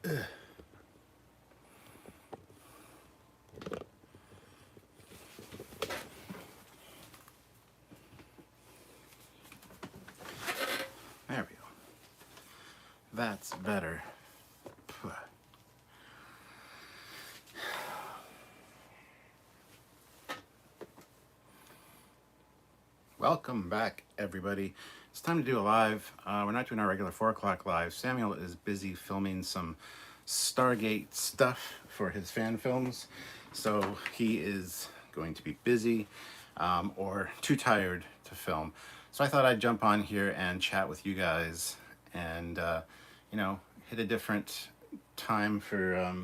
There we go. That's better. Welcome back, everybody. It's time to do a live. We're not doing our regular 4 o'clock live. Samuel is busy filming some Stargate stuff for his fan films, so he is going to be busy or too tired to film. So I thought I'd jump on here and chat with you guys and, you know, hit a different time for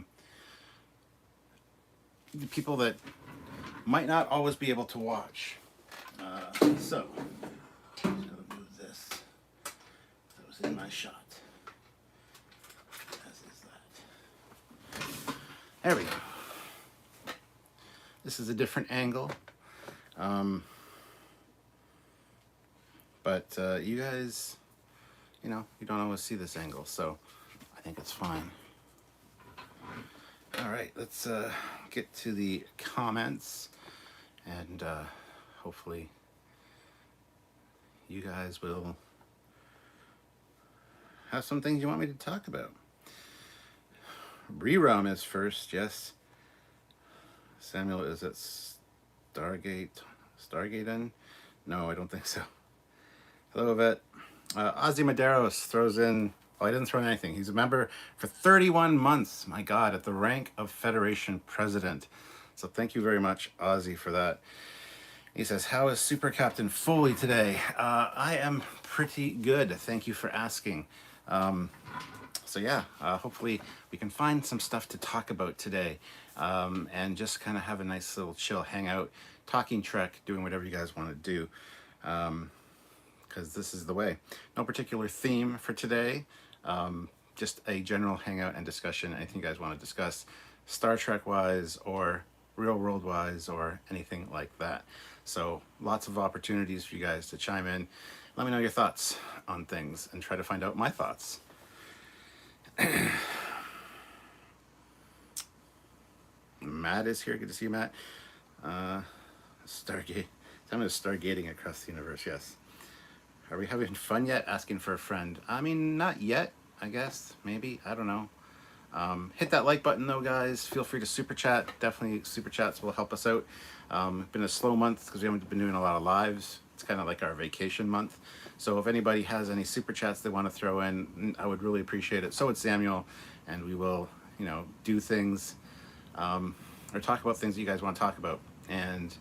the people that might not always be able to watch. So, I'm just going to move this. That was in my shot. As is that. There we go. This is a different angle. But you guys, you know, you don't always see this angle, so I think it's fine. All right, let's get to the comments and hopefully you guys will have some things you want me to talk about. Rerum is first, yes. Samuel is at Stargaten? No, I don't think so. Hello, Yvette. Ozzy Maderos throws in, well, he didn't throw in anything. He's a member for 31 months, my God, at the rank of Federation President. So thank you very much, Ozzy, for that. He says, how is Super Captain Foley today? I am pretty good. Thank you for asking. So yeah, hopefully we can find some stuff to talk about today and just kind of have a nice little chill hangout, talking Trek, doing whatever you guys want to do, because this is the way. No particular theme for today, just a general hangout and discussion. Anything you guys want to discuss, Star Trek-wise or real world-wise or anything like that. So lots of opportunities for you guys to chime in. Let me know your thoughts on things and try to find out my thoughts. Matt is here. Good to see you, Matt. Stargate. Time is stargating across the universe, yes. Are we having fun yet? Asking for a friend. I mean, not yet, I guess. Maybe. I don't know. Hit that like button though, guys. Feel free to super chat. Definitely super chats will help us out. Been a slow month because we haven't been doing a lot of lives. It's kind of like our vacation month. So if anybody has any super chats they want to throw in, I would really appreciate it. So would Samuel, and we will, you know, do things or talk about things that you guys want to talk about. And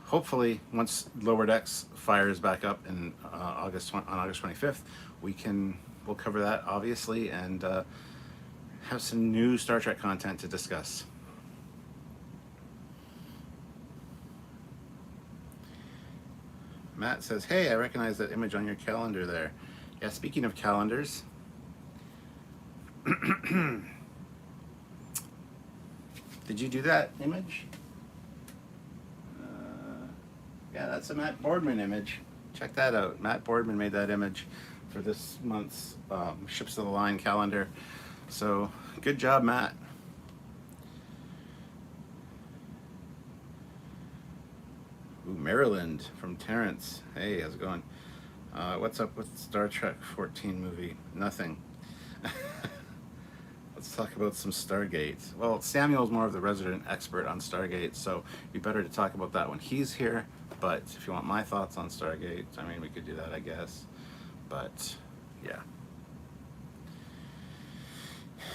hopefully, once Lower Decks fires back up in on August 25th, we'll cover that obviously and have some new Star Trek content to discuss. Matt says, hey, I recognize that image on your calendar there. Yeah, speaking of calendars, did you do that image? Yeah, that's a Matt Boardman image. Check that out. Matt Boardman made that image for this month's Ships of the Line calendar. So, good job, Matt. Ooh, Maryland from Terrence. Hey, how's it going? What's up with Star Trek 14 movie? Nothing. Let's talk about some Stargate. Well, Samuel's more of the resident expert on Stargate, so it'd be better to talk about that when he's here. But if you want my thoughts on Stargate, I mean, we could do that, I guess. But, yeah.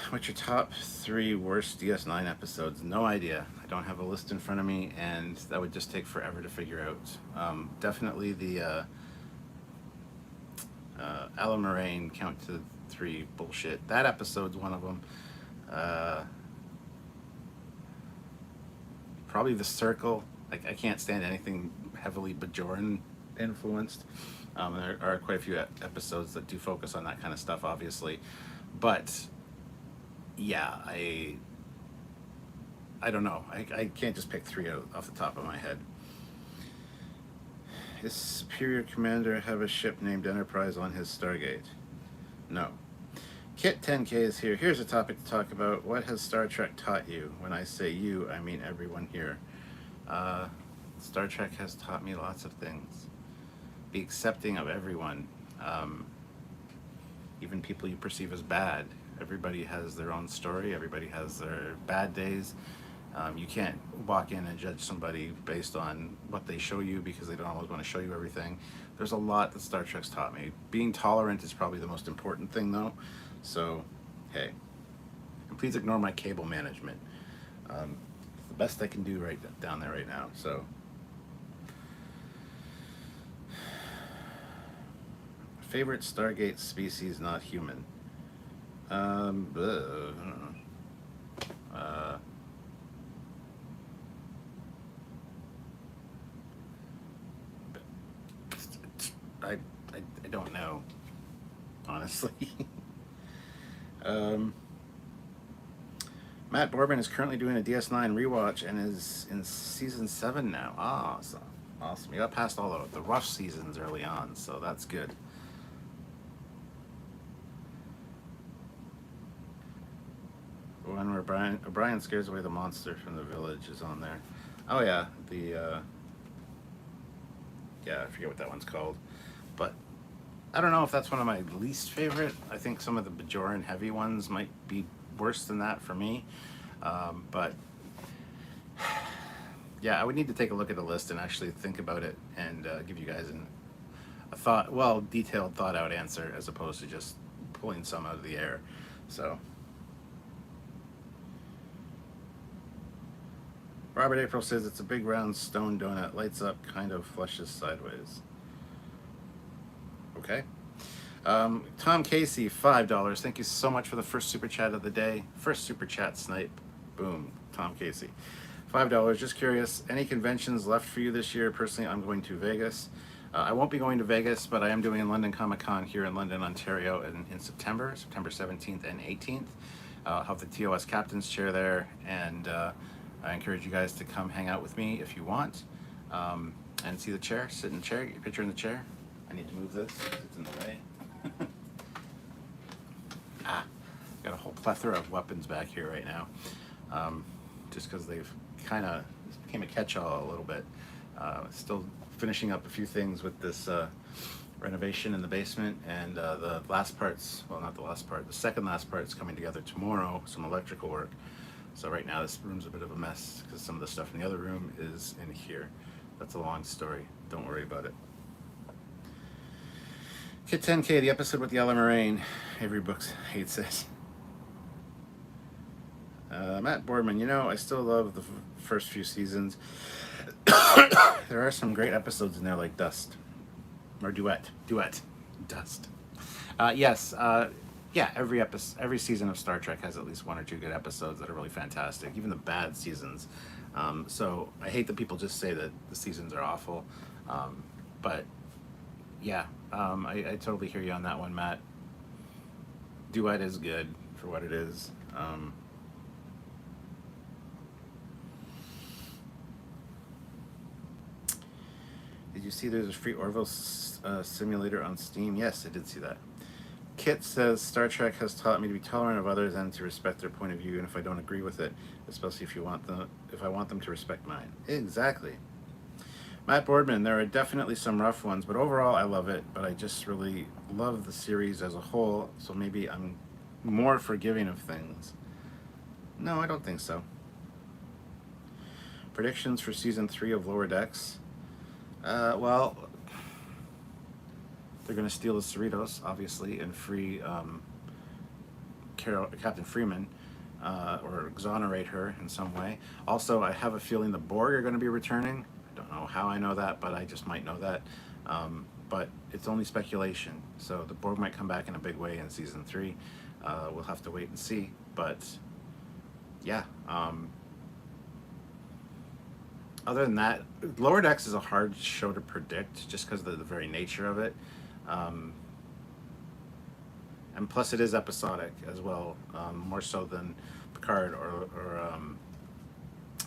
What's your top 3 worst DS9 episodes? No idea. I don't have a list in front of me, and that would just take forever to figure out. Definitely the Alan Moraine count to 3 bullshit. That episode's one of them. Probably The Circle. Like, I can't stand anything heavily Bajoran influenced. There are quite a few episodes that do focus on that kind of stuff, obviously. But yeah, I don't know. I can't just pick 3 out off the top of my head. Does Superior Commander have a ship named Enterprise on his Stargate? No. Kit 10K is here. Here's a topic to talk about. What has Star Trek taught you? When I say you, I mean everyone here. Uh, Star Trek has taught me lots of things. Be accepting of everyone, um, even people you perceive as bad. Everybody has their own story. Everybody has their bad days. You can't walk in and judge somebody based on what they show you because they don't always want to show you everything. There's a lot that Star Trek's taught me. Being tolerant is probably the most important thing, though. So, hey, and please ignore my cable management. It's the best I can do right down there right now. So, favorite Stargate species not human. I don't know. I, I don't know, honestly. um, Matt Borbin is currently doing a DS9 rewatch and is in season 7 now. Awesome. Awesome. You got past all the rough seasons early on, so that's good. One where O'Brien scares away the monster from the village is on there. Oh yeah, I forget what that one's called. But I don't know if that's one of my least favorite. I think some of the Bajoran heavy ones might be worse than that for me. But yeah, I would need to take a look at the list and actually think about it and give you guys a detailed, thought out answer as opposed to just pulling some out of the air. So, Robert April says it's a big round stone donut, lights up, kind of flushes sideways. Okay. Tom Casey, $5. Thank you so much for the first super chat of the day. First super chat snipe. Boom. Tom Casey. $5. Just curious, any conventions left for you this year? Personally, I'm going to Vegas. I won't be going to Vegas, but I am doing London Comic Con here in London, Ontario in September 17th and 18th. I'll have the TOS Captain's Chair there, and I encourage you guys to come hang out with me if you want, and see the chair, sit in the chair, get your picture in the chair. I need to move this, it's in the way. Got a whole plethora of weapons back here right now, just because they've kind of became a catch-all a little bit. Still finishing up a few things with this renovation in the basement, and the last parts, well, not the last part, the second last part is coming together tomorrow, some electrical work. So right now this room's a bit of a mess because some of the stuff in the other room is in here. That's a long story. Don't worry about it. Kit 10K, the episode with the Yellow Moraine. Avery Books hates it. Matt Boardman, I still love the first few seasons. There are some great episodes in there like Dust. Or Duet. Dust. Yes. Yeah, every season of Star Trek has at least one or two good episodes that are really fantastic, even the bad seasons. So I hate that people just say that the seasons are awful. But yeah, I totally hear you on that one, Matt. Duet is good for what it is. Did you see there's a free Orville simulator on Steam? Yes, I did see that. Kit says, Star Trek has taught me to be tolerant of others and to respect their point of view, and if I don't agree with it, especially if I want them to respect mine. Exactly. Matt Boardman, there are definitely some rough ones, but overall I love it, but I just really love the series as a whole, so maybe I'm more forgiving of things. No, I don't think so. Predictions for Season 3 of Lower Decks? Well, they're going to steal the Cerritos, obviously, and free Captain Freeman, or exonerate her in some way. Also, I have a feeling the Borg are going to be returning. I don't know how I know that, but I just might know that. But it's only speculation. So the Borg might come back in a big way in Season 3. We'll have to wait and see. But, yeah. Other than that, Lower Decks is a hard show to predict just because of the very nature of it. And plus it is episodic as well, more so than Picard or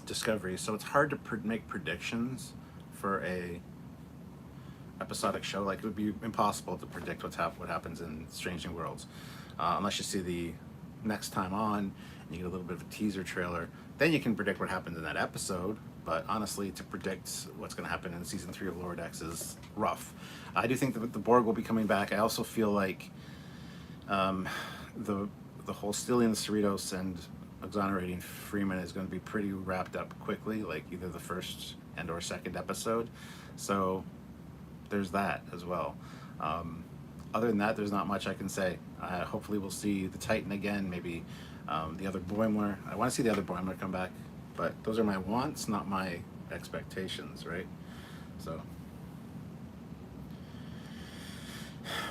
Discovery. So it's hard to make predictions for a episodic show. Like, it would be impossible to predict what happens in Strange New Worlds. unless you see the next time on and you get a little bit of a teaser trailer. Then you can predict what happens in that episode. But honestly, to predict what's going to happen in season 3 of Lower Decks is rough. I do think that the Borg will be coming back. I also feel like the whole stealing the Cerritos and exonerating Freeman is going to be pretty wrapped up quickly, like either the first and or second episode. So there's that as well. Other than that, there's not much I can say. Hopefully we'll see the Titan again, maybe the other Boimler. I want to see the other Boimler come back, but those are my wants, not my expectations, right? So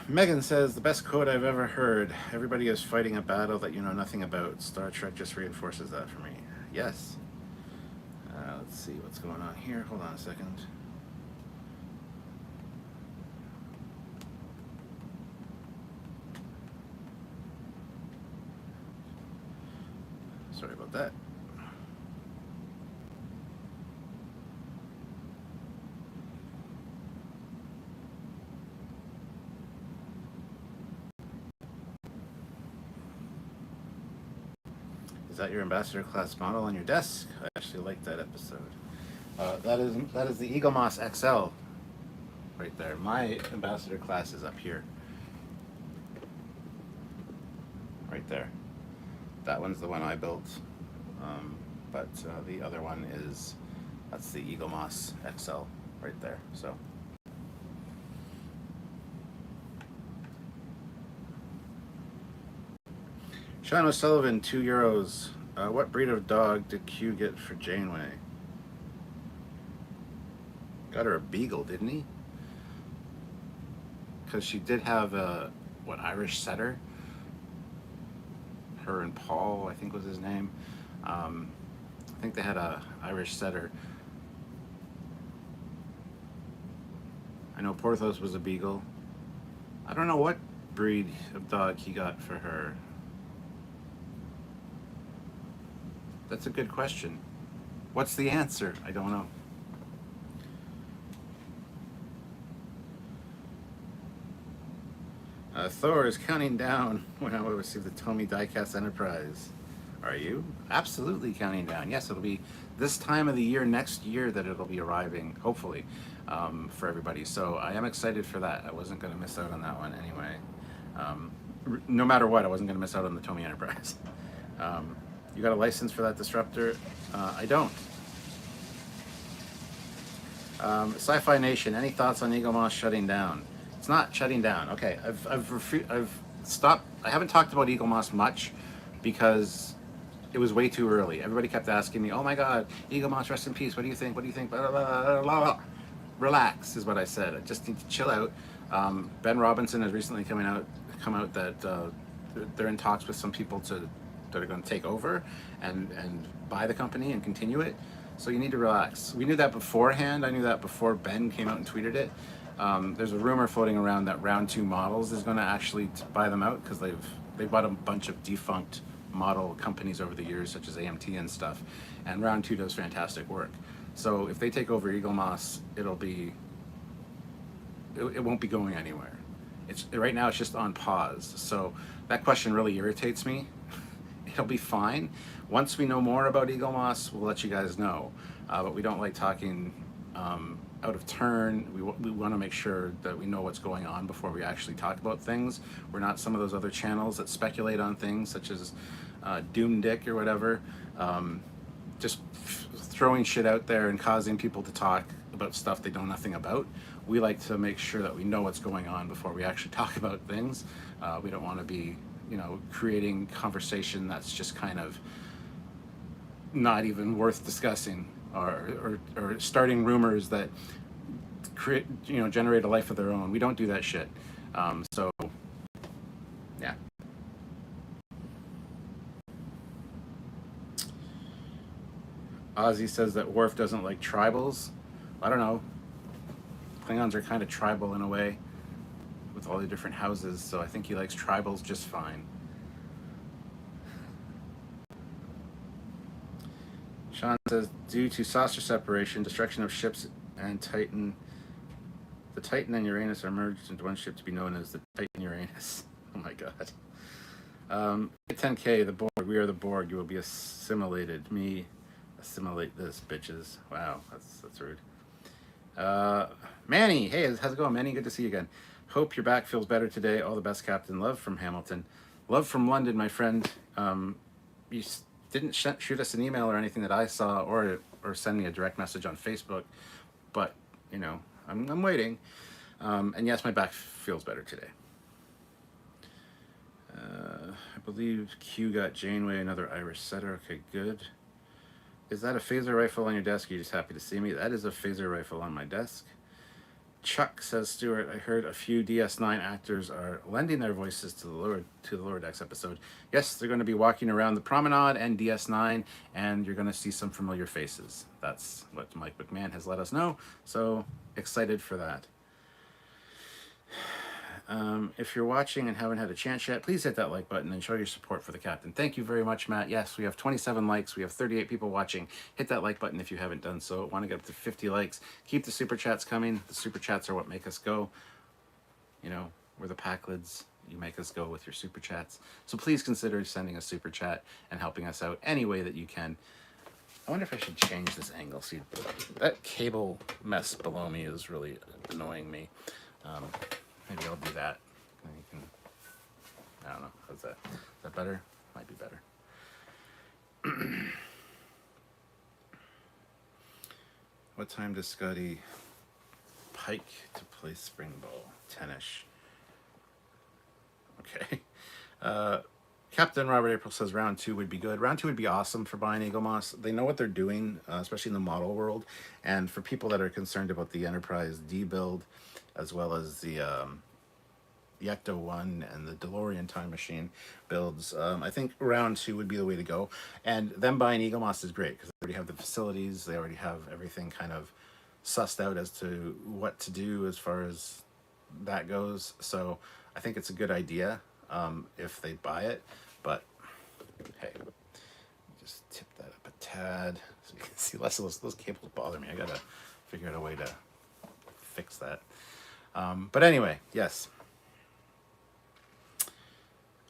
Megan says, the best quote I've ever heard, everybody is fighting a battle that you know nothing about. Star Trek just reinforces that for me. Yes. Let's see what's going on here. Hold on a second. Sorry about that. Is that your ambassador class model on your desk? I actually like that episode. That is the Eaglemoss XL right there. My ambassador class is up here. Right there. That one's the one I built. But the other one that's the Eaglemoss XL right there. So Sean O'Sullivan, €2. What breed of dog did Q get for Janeway? Got her a beagle, didn't he? Because she did have a, Irish setter? Her and Paul, I think was his name. I think they had a Irish setter. I know Porthos was a beagle. I don't know what breed of dog he got for her. That's a good question. What's the answer? I don't know. Thor is counting down when I will receive the Tomy Diecast Enterprise. Are you? Absolutely counting down. Yes, it'll be this time of the year next year that it'll be arriving, hopefully, for everybody. So I am excited for that. I wasn't going to miss out on that one anyway. No matter what, I wasn't going to miss out on the Tomy Enterprise. You got a license for that disruptor? I don't. Sci-Fi Nation, any thoughts on Eaglemoss shutting down? It's not shutting down. Okay, I've stopped. I haven't talked about Eaglemoss much because it was way too early. Everybody kept asking me, "Oh my God, Eaglemoss, rest in peace. What do you think? What do you think?" Blah, blah, blah, blah, blah. Relax is what I said. I just need to chill out. Ben Robinson has recently come out that they're in talks with some people that are going to take over and buy the company and continue it. So you need to relax. We knew that beforehand. I knew that before Ben came out and tweeted it. There's a rumor floating around that Round 2 Models is going to actually buy them out because they've bought a bunch of defunct model companies over the years, such as AMT and stuff. And Round 2 does fantastic work. So if they take over Eaglemoss, it won't be going anywhere. Right now it's just on pause. So that question really irritates me. It'll be fine. Once we know more about Eaglemoss, we'll let you guys know. But we don't like talking out of turn. We want to make sure that we know what's going on before we actually talk about things. We're not some of those other channels that speculate on things, such as Doom Dick or whatever. Just throwing shit out there and causing people to talk about stuff they know nothing about. We like to make sure that we know what's going on before we actually talk about things. We don't want to be, creating conversation that's just kind of not even worth discussing, or starting rumors that create, generate a life of their own. We don't do that shit. So, yeah. Ozzy says that Worf doesn't like tribals. I don't know. Klingons are kind of tribal in a way, with all the different houses, so I think he likes tribals just fine. Sean says, due to saucer separation, destruction of ships, and Titan, the Titan and Uranus are merged into one ship to be known as the Titan Uranus. Oh my God. Hit 10K, the Borg. We are the Borg. You will be assimilated. Me, assimilate this, bitches. Wow, that's rude. Uh, Manny, hey, how's it going, Manny? Good to see you again. Hope your back feels better today. All the best, Captain. Love from Hamilton. Love from London, my friend. You didn't shoot us an email or anything that I saw, or send me a direct message on Facebook, but you know, I'm waiting. And yes, my back feels better today. I believe Q got Janeway, another Irish setter. Okay, good. Is that a phaser rifle on your desk? Are you just happy to see me? That is a phaser rifle on my desk. Chuck says, Stuart, I heard a few DS9 actors are lending their voices to the Lower Decks episode. Yes, they're going to be walking around the promenade and DS9, and you're going to see some familiar faces. That's what Mike McMahon has let us know. So excited for that. If you're watching and haven't had a chance yet, please hit that like button and show your support for the captain. Thank you very much, Matt. Yes, we have 27 likes. We have 38 people watching. Hit that like button if you haven't done so. Want to get up to 50 likes. Keep the super chats coming. The super chats are what make us go. You know, we're the Packlids. You make us go with your super chats. So please consider sending a super chat and helping us out any way that you can. I wonder if I should change this angle. See, that cable mess below me is really annoying me. Maybe I'll do that. You can, I don't know. How's that? Is that better? Might be better. What time does Scotty Pike to play spring ball? 10ish. Okay. Captain Robert April says round 2 would be good. Round 2 would be awesome for buying Eaglemoss. They know what they're doing, especially in the model world. And for people that are concerned about the Enterprise D build, as well as the Ecto-1 and the DeLorean Time Machine builds, I think round 2 would be the way to go. And them buying Eaglemoss is great because they already have the facilities. They already have everything kind of sussed out as to what to do as far as that goes. So I think it's a good idea if they buy it. But hey, just tip that up a tad so you can see less of those cables bother me. I gotta figure out a way to fix that. But anyway, yes.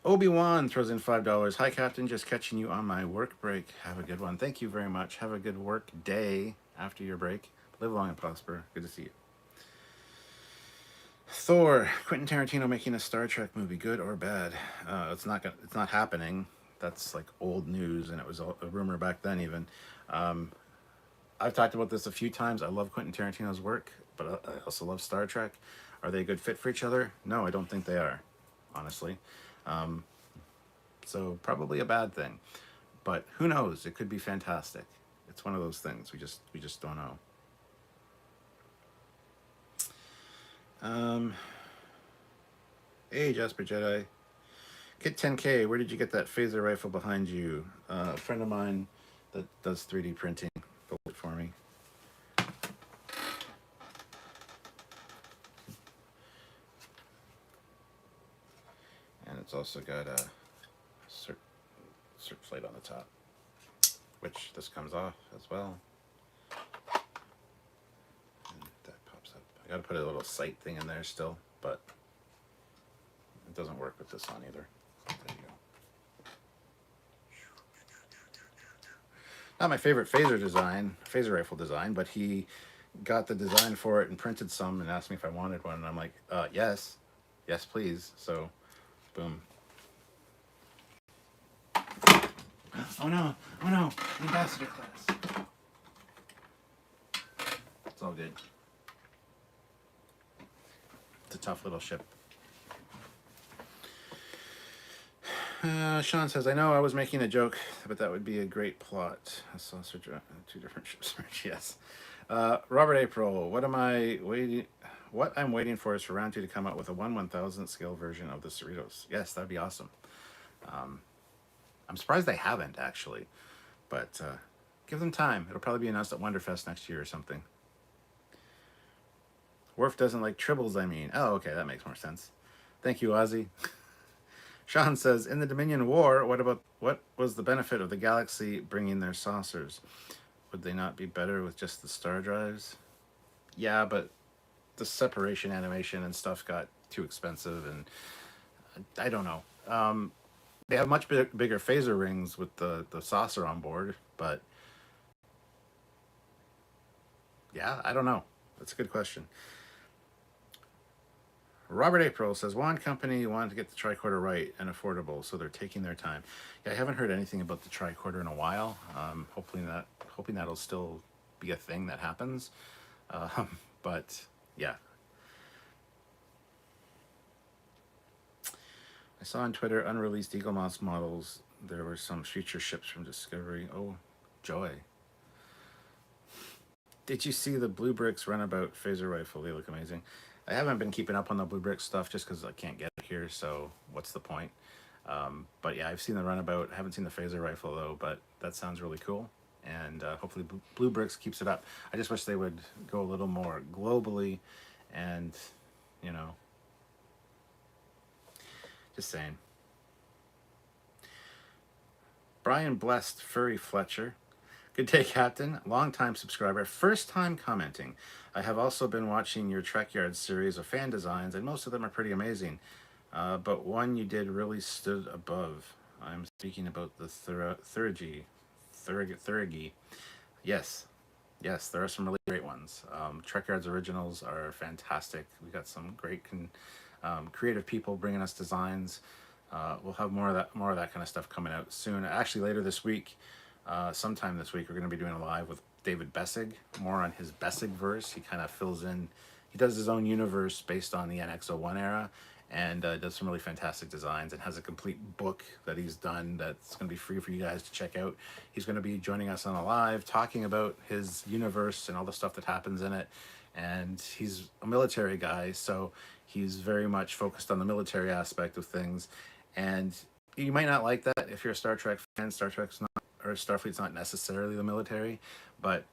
Obi-Wan throws in $5. Hi, Captain. Just catching you on my work break. Have a good one. Thank you very much. Have a good work day after your break. Live long and prosper. Good to see you. Thor, Quentin Tarantino making a Star Trek movie, good or bad? It's not happening. That's like old news, and it was a rumor back then even. I've talked about this a few times. I love Quentin Tarantino's work, but I also love Star Trek. Are they a good fit for each other? No, I don't think they are, honestly. So probably a bad thing, but who knows? It could be fantastic. It's one of those things. We just don't know. Hey, Jasper Jedi. Kit 10K, where did you get that phaser rifle behind you? A friend of mine that does 3D printing built it for me. And it's also got a searchlight on the top, which this comes off as well. And that pops up. I gotta put a little sight thing in there still, but it doesn't work with this on either. There you go. Not my favorite phaser rifle design, but he got the design for it and printed some and asked me if I wanted one, and I'm like, yes, please. So, boom. Oh no, ambassador class. It's all good. It's a tough little ship. Sean says, I know I was making a joke, but that would be a great plot. I saw two different ships. Yes. Robert April, what I'm waiting for is for round 2 to come out with a 1/1000th scale version of the Cerritos. Yes, that'd be awesome. I'm surprised they haven't, actually. But give them time. It'll probably be announced at Wonderfest next year or something. Worf doesn't like tribbles, I mean. Oh, okay, that makes more sense. Thank you, Ozzy. Sean says, in the Dominion War, what was the benefit of the galaxy bringing their saucers? Would they not be better with just the star drives? Yeah, but the separation animation and stuff got too expensive, and I don't know. They have much bigger phaser rings with the saucer on board, but yeah, I don't know. That's a good question. Robert April says Wand Company wanted to get the tricorder right and affordable, so they're taking their time. Yeah, I haven't heard anything about the tricorder in a while. Hoping that'll still be a thing that happens. But yeah, I saw on Twitter unreleased Eaglemoss models. There were some future ships from Discovery. Oh, joy! Did you see the Blue Bricks runabout phaser rifle? They look amazing. I haven't been keeping up on the Blue Bricks stuff just because I can't get it here, so what's the point? But yeah, I've seen the runabout. I haven't seen the phaser rifle though, but that sounds really cool. And hopefully Blue Bricks keeps it up. I just wish they would go a little more globally and, you know, just saying. Brian Blessed Furry Fletcher. Good day, Captain. Long-time subscriber. First time commenting. I have also been watching your Trekyards series of fan designs, and most of them are pretty amazing. But one you did really stood above. I'm speaking about the Thurgy. Yes. Yes, there are some really great ones. Trekyards originals are fantastic. We got some great creative people bringing us designs. We'll have more of that kind of stuff coming out soon. Actually, later this week, sometime this week, we're going to be doing a live with David Bessig, more on his Bessig verse. He kind of fills in, he does his own universe based on the NX-01 era, and does some really fantastic designs, and has a complete book that he's done that's going to be free for you guys to check out. He's going to be joining us on a live, talking about his universe and all the stuff that happens in it. And he's a military guy, so he's very much focused on the military aspect of things. And you might not like that if you're a Star Trek fan. Star Trek's not, or Starfleet's not necessarily the military, but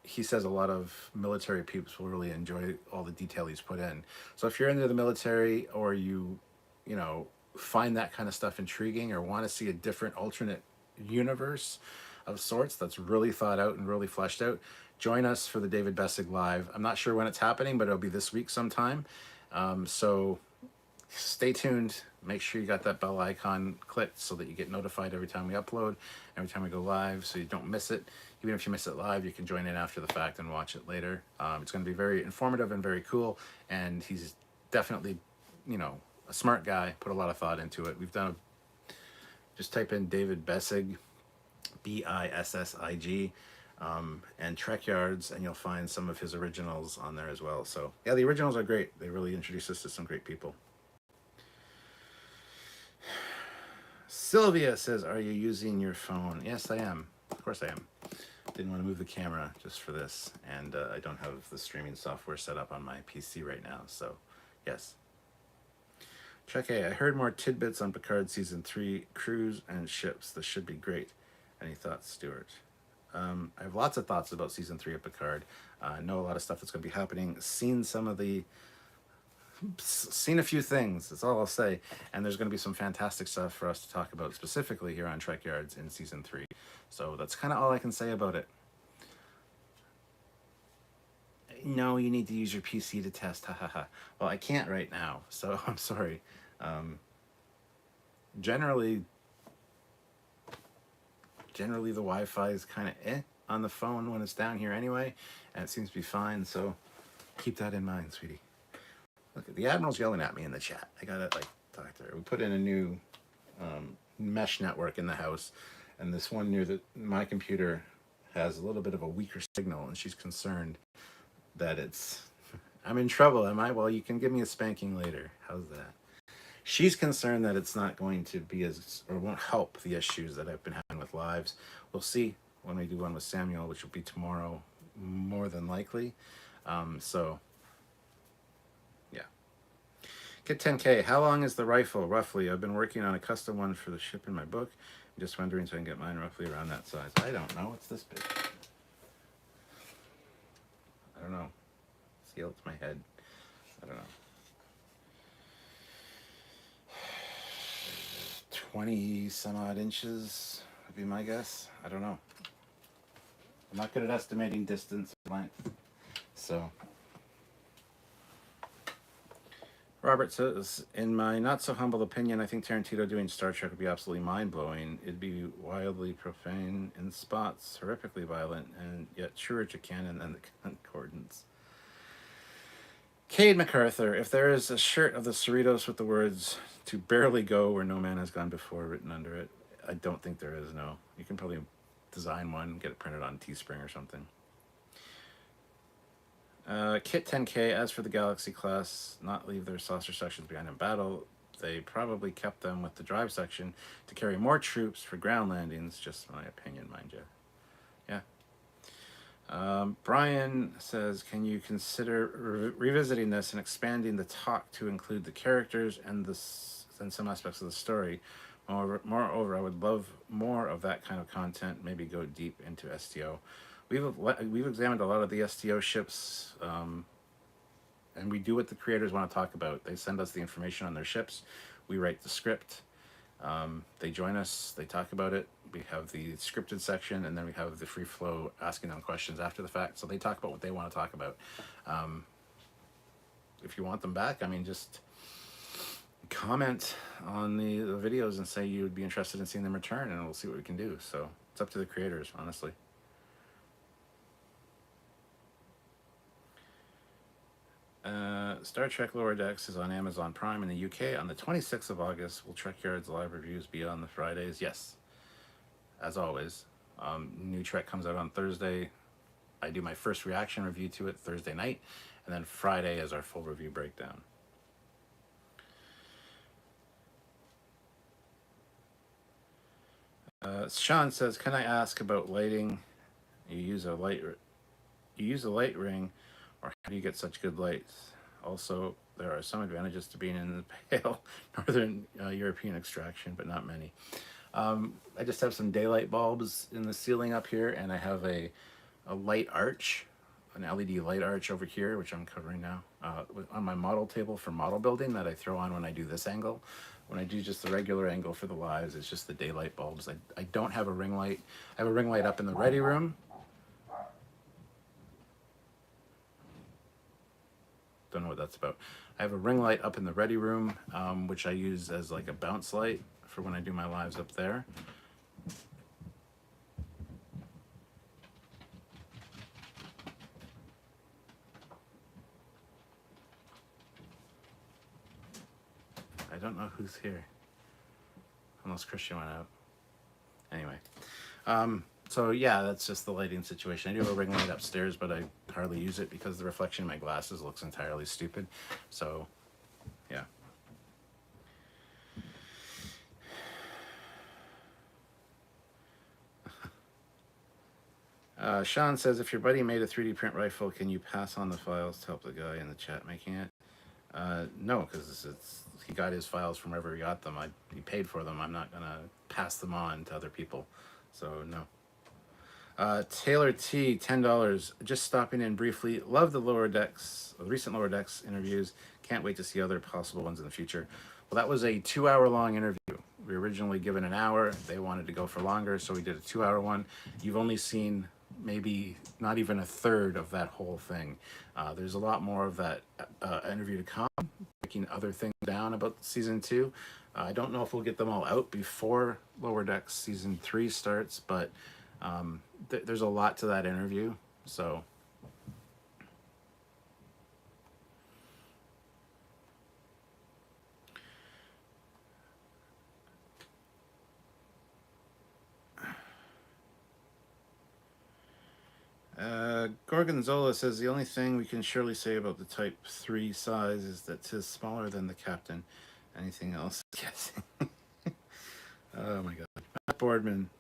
he says a lot of military peeps will really enjoy all the detail he's put in. So if you're into the military, or you know, find that kind of stuff intriguing, or want to see a different alternate universe of sorts that's really thought out and really fleshed out, join us for the David Bessig live. I'm not sure when it's happening, but it'll be this week sometime. So stay tuned. Make sure you got that bell icon clicked so that you get notified every time we upload, every time we go live, so you don't miss it. Even if you miss it live, you can join in after the fact and watch it later. It's going to be very informative and very cool, and he's definitely, you know, a smart guy, put a lot of thought into it. We've done just type in David Bessig, Bissig, and Trekyards, and you'll find some of his originals on there as well. So yeah, the originals are great. They really introduce us to some great people. Sylvia says, are you using your phone? Yes, I am. Of course I am. Didn't want to move the camera just for this, and I don't have the streaming software set up on my PC right now, so yes. Trek A, I heard more tidbits on Picard Season 3, crews and ships. This should be great. Any thoughts, Stuart? I have lots of thoughts about Season 3 of Picard. I know a lot of stuff that's going to be happening. Seen a few things, that's all I'll say, and there's going to be some fantastic stuff for us to talk about specifically here on Trekyards in Season 3. So that's kind of all I can say about it. No, you need to use your PC to test, hahaha. Well, I can't right now, so I'm sorry. Generally the Wi-Fi is kind of on the phone when it's down here anyway, and it seems to be fine, so keep that in mind, sweetie. Look, the Admiral's yelling at me in the chat. I gotta, like, talk to her. We put in a new mesh network in the house, and this one near my computer has a little bit of a weaker signal, and she's concerned that I'm in trouble, am I? Well, you can give me a spanking later. How's that? She's concerned that it's not going to be or won't help the issues that I've been having with lives. We'll see when we do one with Samuel, which will be tomorrow, more than likely. So yeah. Get 10K. How long is the rifle, roughly? I've been working on a custom one for the ship in my book. I'm just wondering so I can get mine roughly around that size. I don't know. It's this big. I don't know. See, it's my head. I don't know. 20 some odd inches would be my guess. I don't know. I'm not good at estimating distance or length. So Robert says, in my not so humble opinion, I think Tarantino doing Star Trek would be absolutely mind blowing. It'd be wildly profane in spots, horrifically violent, and yet truer to canon than the Concordance. Cade MacArthur, if there is a shirt of the Cerritos with the words "to barely go where no man has gone before" written under it, I don't think there is. No, you can probably design one, get it printed on Teespring or something. Kit 10K, as for the Galaxy class, not leave their saucer sections behind in battle. They probably kept them with the drive section to carry more troops for ground landings. Just my opinion, mind you. Yeah. Brian says, can you consider revisiting this and expanding the talk to include the characters and some aspects of the story? Moreover, I would love more of that kind of content. Maybe go deep into STO. We've examined a lot of the STO ships, and we do what the creators want to talk about. They send us the information on their ships. We write the script. They join us. They talk about it. We have the scripted section, and then we have the free flow asking them questions after the fact. So they talk about what they want to talk about. If you want them back, I mean, just comment on the videos and say you would be interested in seeing them return, and we'll see what we can do. So it's up to the creators, honestly. Star Trek Lower Decks is on Amazon Prime in the UK on the 26th of August. Will Trekyards live reviews be on the Fridays? Yes, as always. New Trek comes out on Thursday. I do my first reaction review to it Thursday night, and then Friday is our full review breakdown. Sean says, can I ask about lighting? You use a light ring, or how do you get such good lights? Also, there are some advantages to being in the pale northern European extraction, but not many. I just have some daylight bulbs in the ceiling up here, and I have a light arch, an LED light arch over here, which I'm covering now, on my model table for model building that I throw on when I do this angle. When I do just the regular angle for the lives, it's just the daylight bulbs. I don't have a ring light. I have a ring light up in the ready room. Don't know what that's about. I have a ring light up in the ready room, which I use as like a bounce light for when I do my lives up there. I don't know who's here, unless Christian went out. Anyway, so yeah, that's just the lighting situation. I do have a ring light upstairs, but I hardly use it because the reflection in my glasses looks entirely stupid. So, yeah. Sean says, if your buddy made a 3D print rifle, can you pass on the files to help the guy in the chat making it? No, because he got his files from wherever he got them. He paid for them. I'm not going to pass them on to other people. So, no. Taylor T, $10. Just stopping in briefly. Love the recent Lower Decks interviews. Can't wait to see other possible ones in the future. Well, that was a 2-hour long interview. We were originally given an hour. They wanted to go for longer, so we did a 2-hour one. You've only seen maybe not even a third of that whole thing. There's a lot more of that interview to come, breaking other things down about season 2. I don't know if we'll get them all out before Lower Decks season 3 starts, but there's a lot to that interview, so. Gorgonzola says the only thing we can surely say about the Type 3 size is that 'tis smaller than the Captain. Anything else? Guessing. Oh my god. Matt Boardman.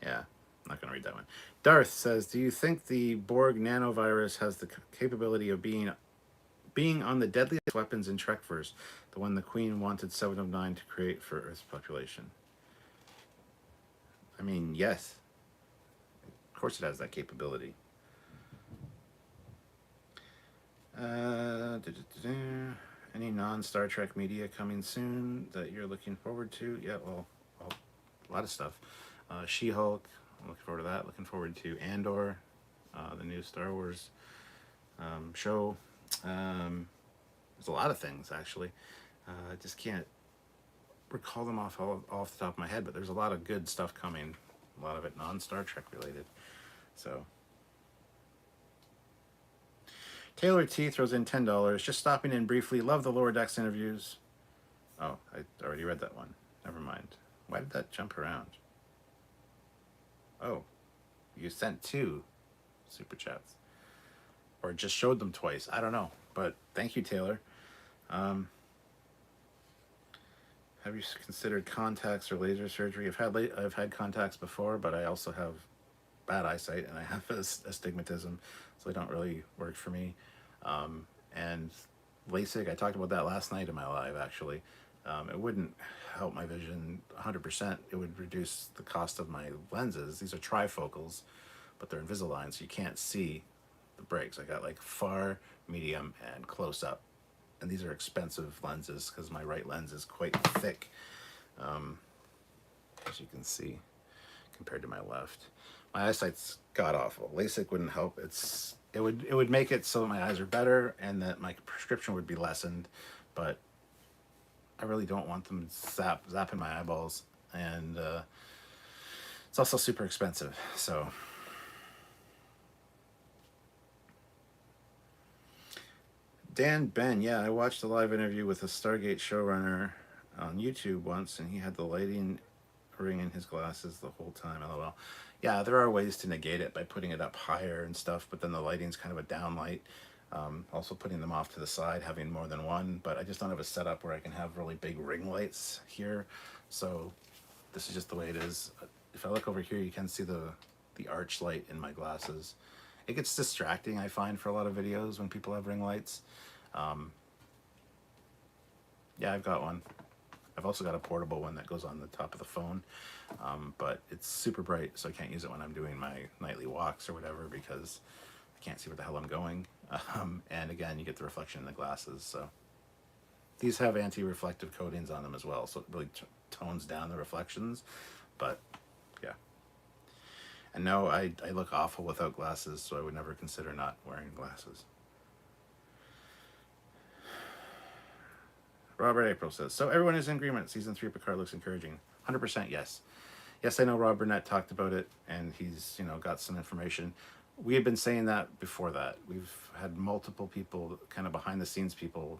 Yeah, I'm not going to read that one. Darth says, do you think the Borg nanovirus has the capability of being on the deadliest weapons in Trekverse, the one the Queen wanted 7 of 9 to create for Earth's population? I mean, yes. Of course it has that capability. Any non-Star Trek media coming soon that you're looking forward to? Yeah, well, a lot of stuff. She-Hulk, I'm looking forward to that. Looking forward to Andor, the new Star Wars show. There's a lot of things actually. I just can't recall them off the top of my head, but there's a lot of good stuff coming. A lot of it non-Star Trek related. So Taylor T throws in $10. Just stopping in briefly. Love the Lower Decks interviews. Oh, I already read that one. Never mind. Why did that jump around? Oh, you sent 2 super chats, or just showed them twice. I don't know, but thank you, Taylor. Have you considered contacts or laser surgery? I've had contacts before, but I also have bad eyesight and I have astigmatism, so they don't really work for me. And LASIK, I talked about that last night in my live actually. It wouldn't help my vision 100%. It would reduce the cost of my lenses. These are trifocals, but they're Invisalign, so you can't see the breaks. I got like far, medium, and close up. And these are expensive lenses because my right lens is quite thick, as you can see, compared to my left. My eyesight's god awful. LASIK wouldn't help. It would make it so that my eyes are better and that my prescription would be lessened, but I really don't want them zapping my eyeballs, and it's also super expensive. So Dan Ben, yeah, I watched a live interview with a Stargate showrunner on YouTube once, and he had the lighting ring in his glasses the whole time. LOL. Yeah, there are ways to negate it by putting it up higher and stuff, but then the lighting's kind of a down light. Also putting them off to the side, having more than one, but I just don't have a setup where I can have really big ring lights here. So this is just the way it is. If I look over here, you can see the arch light in my glasses. It gets distracting, I find, for a lot of videos when people have ring lights. Yeah, I've got one. I've also got a portable one that goes on the top of the phone, but it's super bright, so I can't use it when I'm doing my nightly walks or whatever because I can't see where the hell I'm going. And again, you get the reflection in the glasses. So these have anti-reflective coatings on them as well, so it really tones down the reflections. But yeah. And no, I look awful without glasses, so I would never consider not wearing glasses. Robert April says, so everyone is in agreement. Season 3 Picard looks encouraging. 100% yes. Yes, I know Rob Burnett talked about it, and he's, got some information. We had been saying that before that. We've had multiple people, kind of behind the scenes people,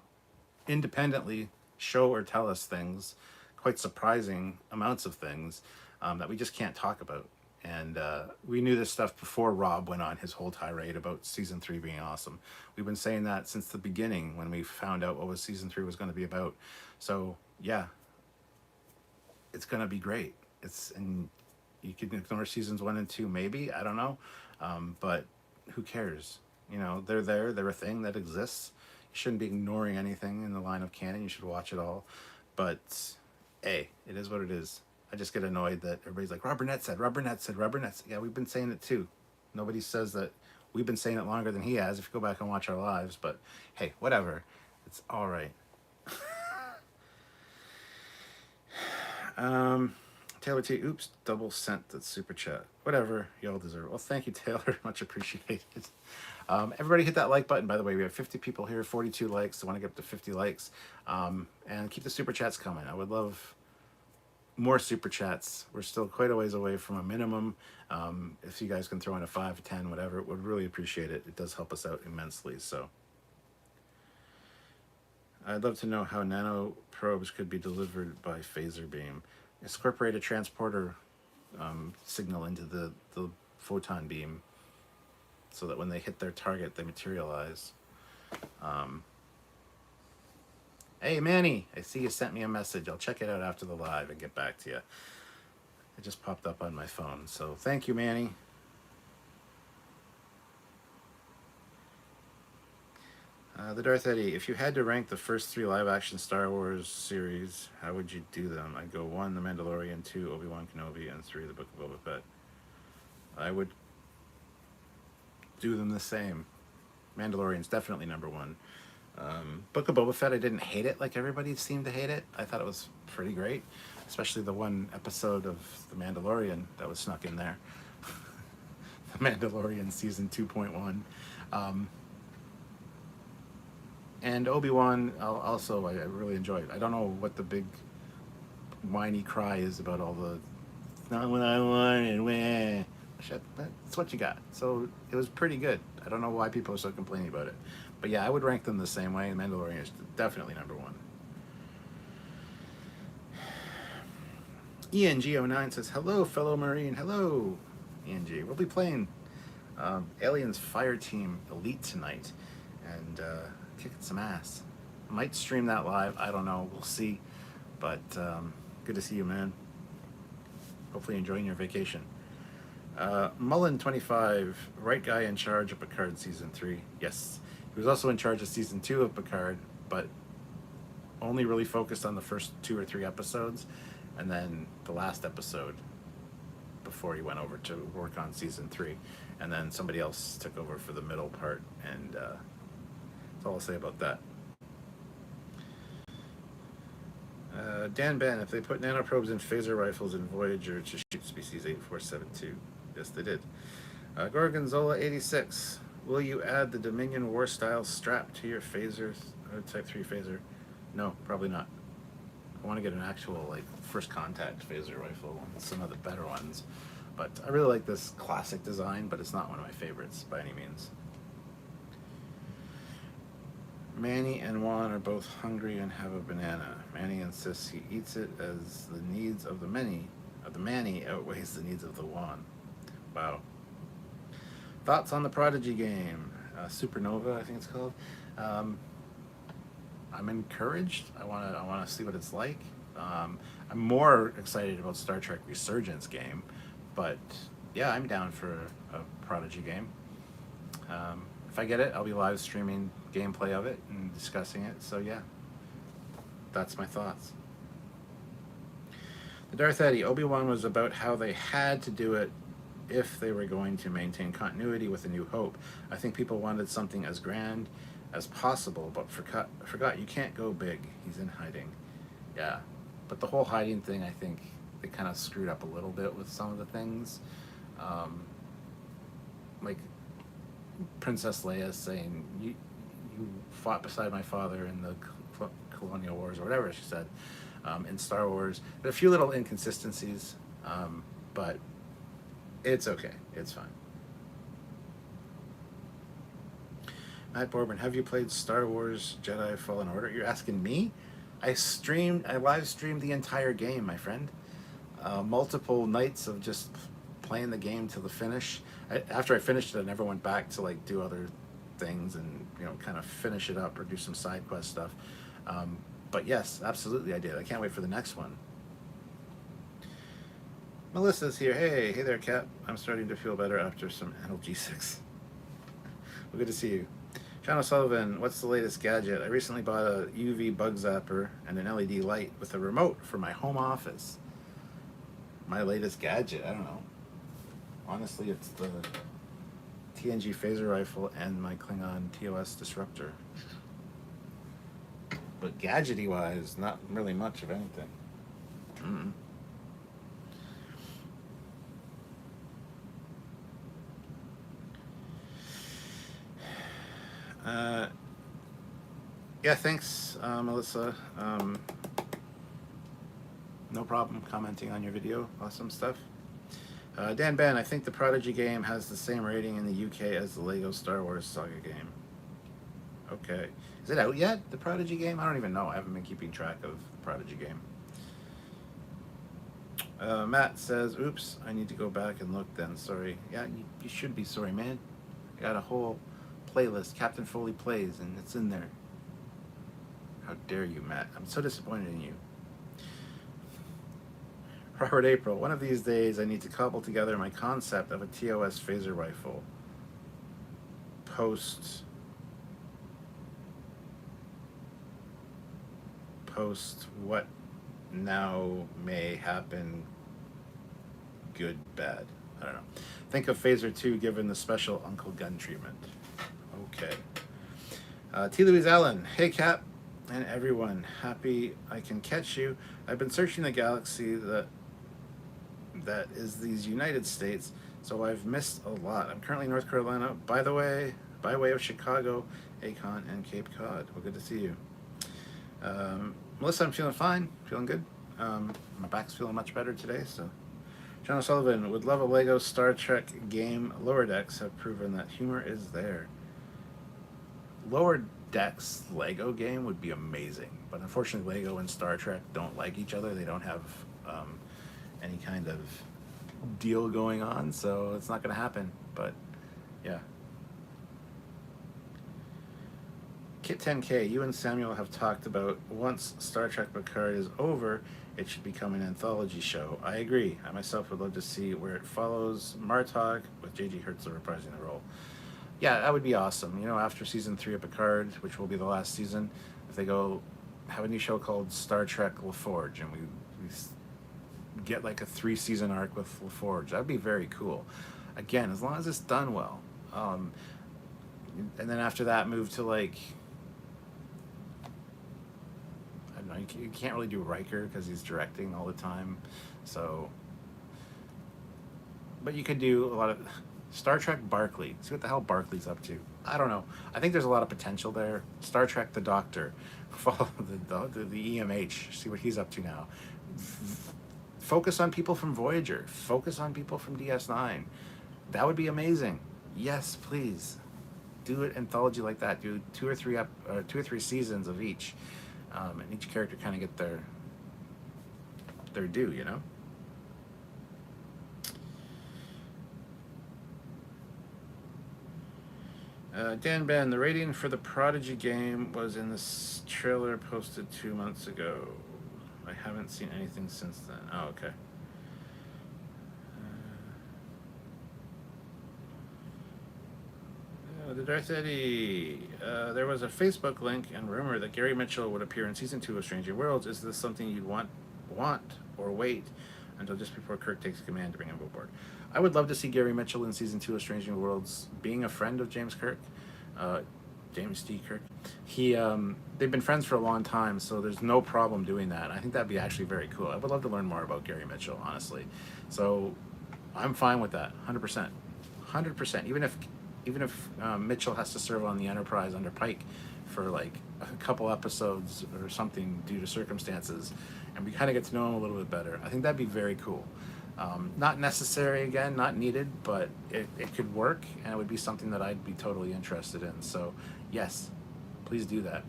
independently show or tell us things, quite surprising amounts of things, that we just can't talk about. And we knew this stuff before Rob went on his whole tirade about season 3 being awesome. We've been saying that since the beginning when we found out what season 3 was going to be about. So yeah, it's going to be great. And you can ignore seasons 1 and 2, maybe, I don't know. But who cares? They're there. They're a thing that exists. You shouldn't be ignoring anything in the line of canon. You should watch it all. But hey, it is what it is. I just get annoyed that everybody's like, Rob Burnett said. Yeah, we've been saying it too. Nobody says that we've been saying it longer than he has if you go back and watch our lives. But hey, whatever. It's all right. Taylor T, oops, double sent that super chat. Whatever, y'all deserve it. Well, thank you, Taylor. Much appreciated. Everybody hit that like button, by the way. We have 50 people here, 42 likes. I want to get up to 50 likes. And keep the super chats coming. I would love more super chats. We're still quite a ways away from a minimum. If you guys can throw in a 5, 10, whatever, would really appreciate it. It does help us out immensely. So I'd love to know how nano probes could be delivered by phaser beam. Incorporate a transporter signal into the photon beam so that when they hit their target, they materialize. Hey, Manny, I see you sent me a message. I'll check it out after the live and get back to you. It just popped up on my phone, so thank you, Manny. The Darth Eddie, if you had to rank the first 3 live-action Star Wars series, how would you do them? I'd go 1, The Mandalorian, 2, Obi-Wan Kenobi, and 3, The Book of Boba Fett. I would do them the same. Mandalorian's definitely number 1. Book of Boba Fett, I didn't hate it like everybody seemed to hate it. I thought it was pretty great, especially the one episode of The Mandalorian that was snuck in there. The Mandalorian season 2.1. And Obi-Wan, also, I really enjoyed. I don't know what the big whiny cry is about all the not what I wanted. Wah. Shit, that's what you got. So it was pretty good. I don't know why people are so complaining about it, but yeah, I would rank them the same way. Mandalorian is definitely number one. ENG09 says, "Hello, fellow Marine. Hello, ENG. We'll be playing Aliens Fire Team Elite tonight, and kicking some ass. Might stream that live. I don't know. We'll see. But good to see you, man. Hopefully enjoying your vacation." Mullen25, right guy in charge of Picard Season 3. Yes. He was also in charge of Season 2 of Picard, but only really focused on the first 2 or 3 episodes, and then the last episode before he went over to work on Season 3. And then somebody else took over for the middle part, and that's all I'll say about that. Dan Ben, if they put nanoprobes in phaser rifles in Voyager to shoot species 8472. Yes, they did. Gorgonzola86, will you add the Dominion War style strap to your phaser, Type 3 phaser? No, probably not. I want to get an actual like first contact phaser rifle, some of the better ones. But I really like this classic design, but it's not one of my favorites by any means. Manny and Juan are both hungry and have a banana. Manny insists he eats it as the needs of the Manny outweighs the needs of the Juan. Wow. Thoughts on the Prodigy game? Supernova, I think it's called. I'm encouraged. I want to see what it's like. I'm more excited about Star Trek Resurgence game, but yeah, I'm down for a Prodigy game. If I get it, I'll be live streaming gameplay of it and discussing it. So yeah, that's my thoughts. The Darth Eddie, Obi-Wan was about how they had to do it if they were going to maintain continuity with A New Hope. I think people wanted something as grand as possible, but forgot you can't go big. He's in hiding. Yeah, but the whole hiding thing, I think they kind of screwed up a little bit with some of the things. Like Princess Leia saying, you fought beside my father in the Colonial Wars, or whatever she said, in Star Wars. There are a few little inconsistencies, but it's okay. It's fine. Matt Borman, have you played Star Wars Jedi Fallen Order? You're asking me? I live streamed the entire game, my friend. Multiple nights of just playing the game to the finish. After I finished it, I never went back to like do other things and kind of finish it up or do some side quest stuff. But yes, absolutely I did. I can't wait for the next one. Melissa's here. Hey there, Kat. I'm starting to feel better after some analgesics. Well, good to see you. Sean O'Sullivan, what's the latest gadget? I recently bought a UV bug zapper and an LED light with a remote for my home office. My latest gadget, I don't know. Honestly, it's the TNG phaser rifle and my Klingon TOS disruptor. But gadgety wise, not really much of anything. Yeah, thanks, Melissa. No problem commenting on your video. Awesome stuff. Dan Ben, I think the Prodigy game has the same rating in the UK as the Lego Star Wars Saga game. Okay. Is it out yet, the Prodigy game? I don't even know. I haven't been keeping track of the Prodigy game. Matt says, oops, I need to go back and look then. Sorry. Yeah, you should be sorry, man. I got a whole playlist, Captain Foley Plays, and it's in there. How dare you, Matt? I'm so disappointed in you. Robert April, one of these days I need to cobble together my concept of a TOS phaser rifle. Post what now may happen, good, bad. I don't know. Think of Phaser 2 given the special Uncle Gun treatment. Okay. T. Louise Allen, hey Cap and everyone, happy I can catch you. I've been searching the galaxy that is these United States, so I've missed a lot. I'm currently in North Carolina. By the way, by way of Chicago, Acon, and Cape Cod. Well, good to see you. Melissa, I'm feeling fine, feeling good. My back's feeling much better today, so. John O'Sullivan would love a Lego Star Trek game. Lower Decks have proven that humor is there. Lower Decks Lego game would be amazing, but unfortunately Lego and Star Trek don't like each other. They don't have any kind of deal going on, so it's not going to happen, but yeah. Kit 10K, you and Samuel have talked about once Star Trek Picard is over, it should become an anthology show. I agree. I myself would love to see where it follows Martok with J.G. Hertzler reprising the role. Yeah, that would be awesome. You know, after season 3 of Picard, which will be the last season, if they go have a new show called Star Trek LaForge, and we get like a 3-season arc with LaForge, that'd be very cool. Again, as long as it's done well. And then after that, move to like, I don't know, you can't really do Riker because he's directing all the time. So, but you could do a lot of Star Trek Barclay. See what the hell Barclay's up to. I don't know. I think there's a lot of potential there. Star Trek the Doctor. Follow the EMH. See what he's up to now. Focus on people from Voyager. Focus on people from DS9. That would be amazing. Yes, please. Do an anthology like that. Do two or three seasons of each, and each character kind of get their due. You know. Dan Ben, the rating for the Prodigy game was in this trailer posted 2 months ago. I haven't seen anything since then. Oh, okay. The Darth Eddie. There was a Facebook link and rumor that Gary Mitchell would appear in season 2 of Stranger Worlds. Is this something you'd want, or wait until just before Kirk takes command to bring him aboard? I would love to see Gary Mitchell in season 2 of Stranger Worlds, being a friend of James Kirk, James T. Kirk. They've been friends for a long time, so there's no problem doing that. I think that'd be actually very cool. I would love to learn more about Gary Mitchell, honestly. So I'm fine with that, 100%, 100%. Even if Mitchell has to serve on the Enterprise under Pike for like a couple episodes or something due to circumstances, and we kind of get to know him a little bit better, I think that'd be very cool. Not necessary, again, not needed, but it could work, and it would be something that I'd be totally interested in. So yes, please do that.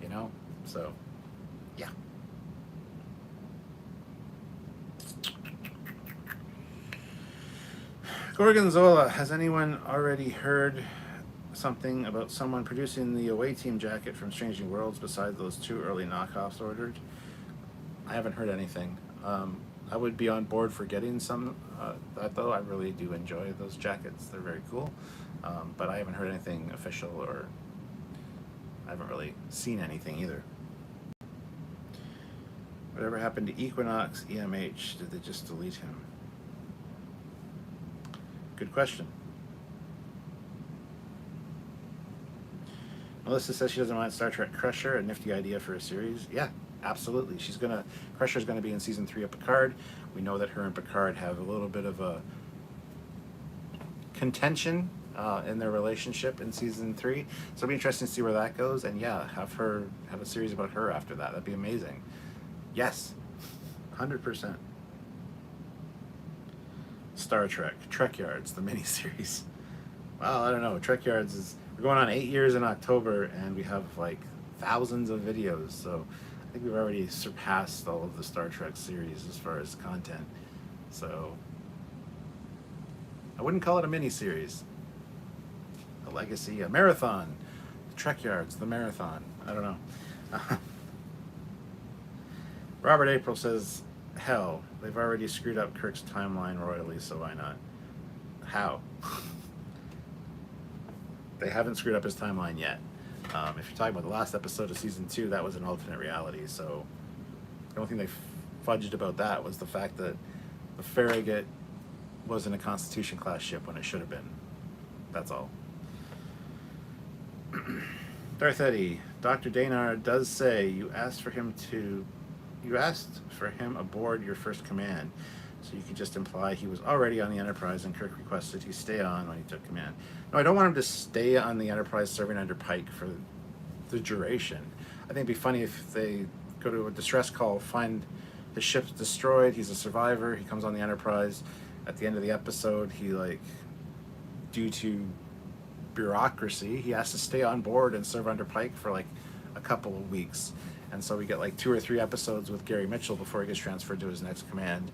You know, so yeah. Gorgonzola, has anyone already heard something about someone producing the away team jacket from Strange New Worlds besides those 2 early knockoffs ordered? I haven't heard anything. I would be on board for getting some, that though. I really do enjoy those jackets. They're very cool. But I haven't heard anything official, or I haven't really seen anything either. Whatever happened to Equinox EMH? Did they just delete him? Good question. Melissa says she doesn't mind Star Trek Crusher, a nifty idea for a series. Yeah, absolutely. Crusher's gonna be in season 3 of Picard. We know that her and Picard have a little bit of a contention in their relationship in season 3. So it'll be interesting to see where that goes. And yeah, have a series about her after that. That'd be amazing. Yes, 100%. Star Trek, Trekyards, the miniseries. Well, I don't know. Trekyards we're going on 8 years in October, and we have like thousands of videos. So I think we've already surpassed all of the Star Trek series as far as content. So I wouldn't call it a miniseries. A legacy, a marathon. Trekyards, the marathon. I don't know. Robert April says, hell, they've already screwed up Kirk's timeline royally, so why not? How? They haven't screwed up his timeline yet. If you're talking about the last episode of season 2, that was an alternate reality, so the only thing they fudged about that was the fact that the Farragut wasn't a Constitution class ship when it should have been. That's all. Darth Eddie, Dr. Danar does say you asked for him aboard your first command. So you could just imply he was already on the Enterprise and Kirk requested he stay on when he took command. No, I don't want him to stay on the Enterprise serving under Pike for the duration. I think it'd be funny if they go to a distress call, find his ship's destroyed, he's a survivor, he comes on the Enterprise. At the end of the episode, he, like, due to bureaucracy, he has to stay on board and serve under Pike for, like, a couple of weeks. And so we get, like, 2 or 3 episodes with Gary Mitchell before he gets transferred to his next command.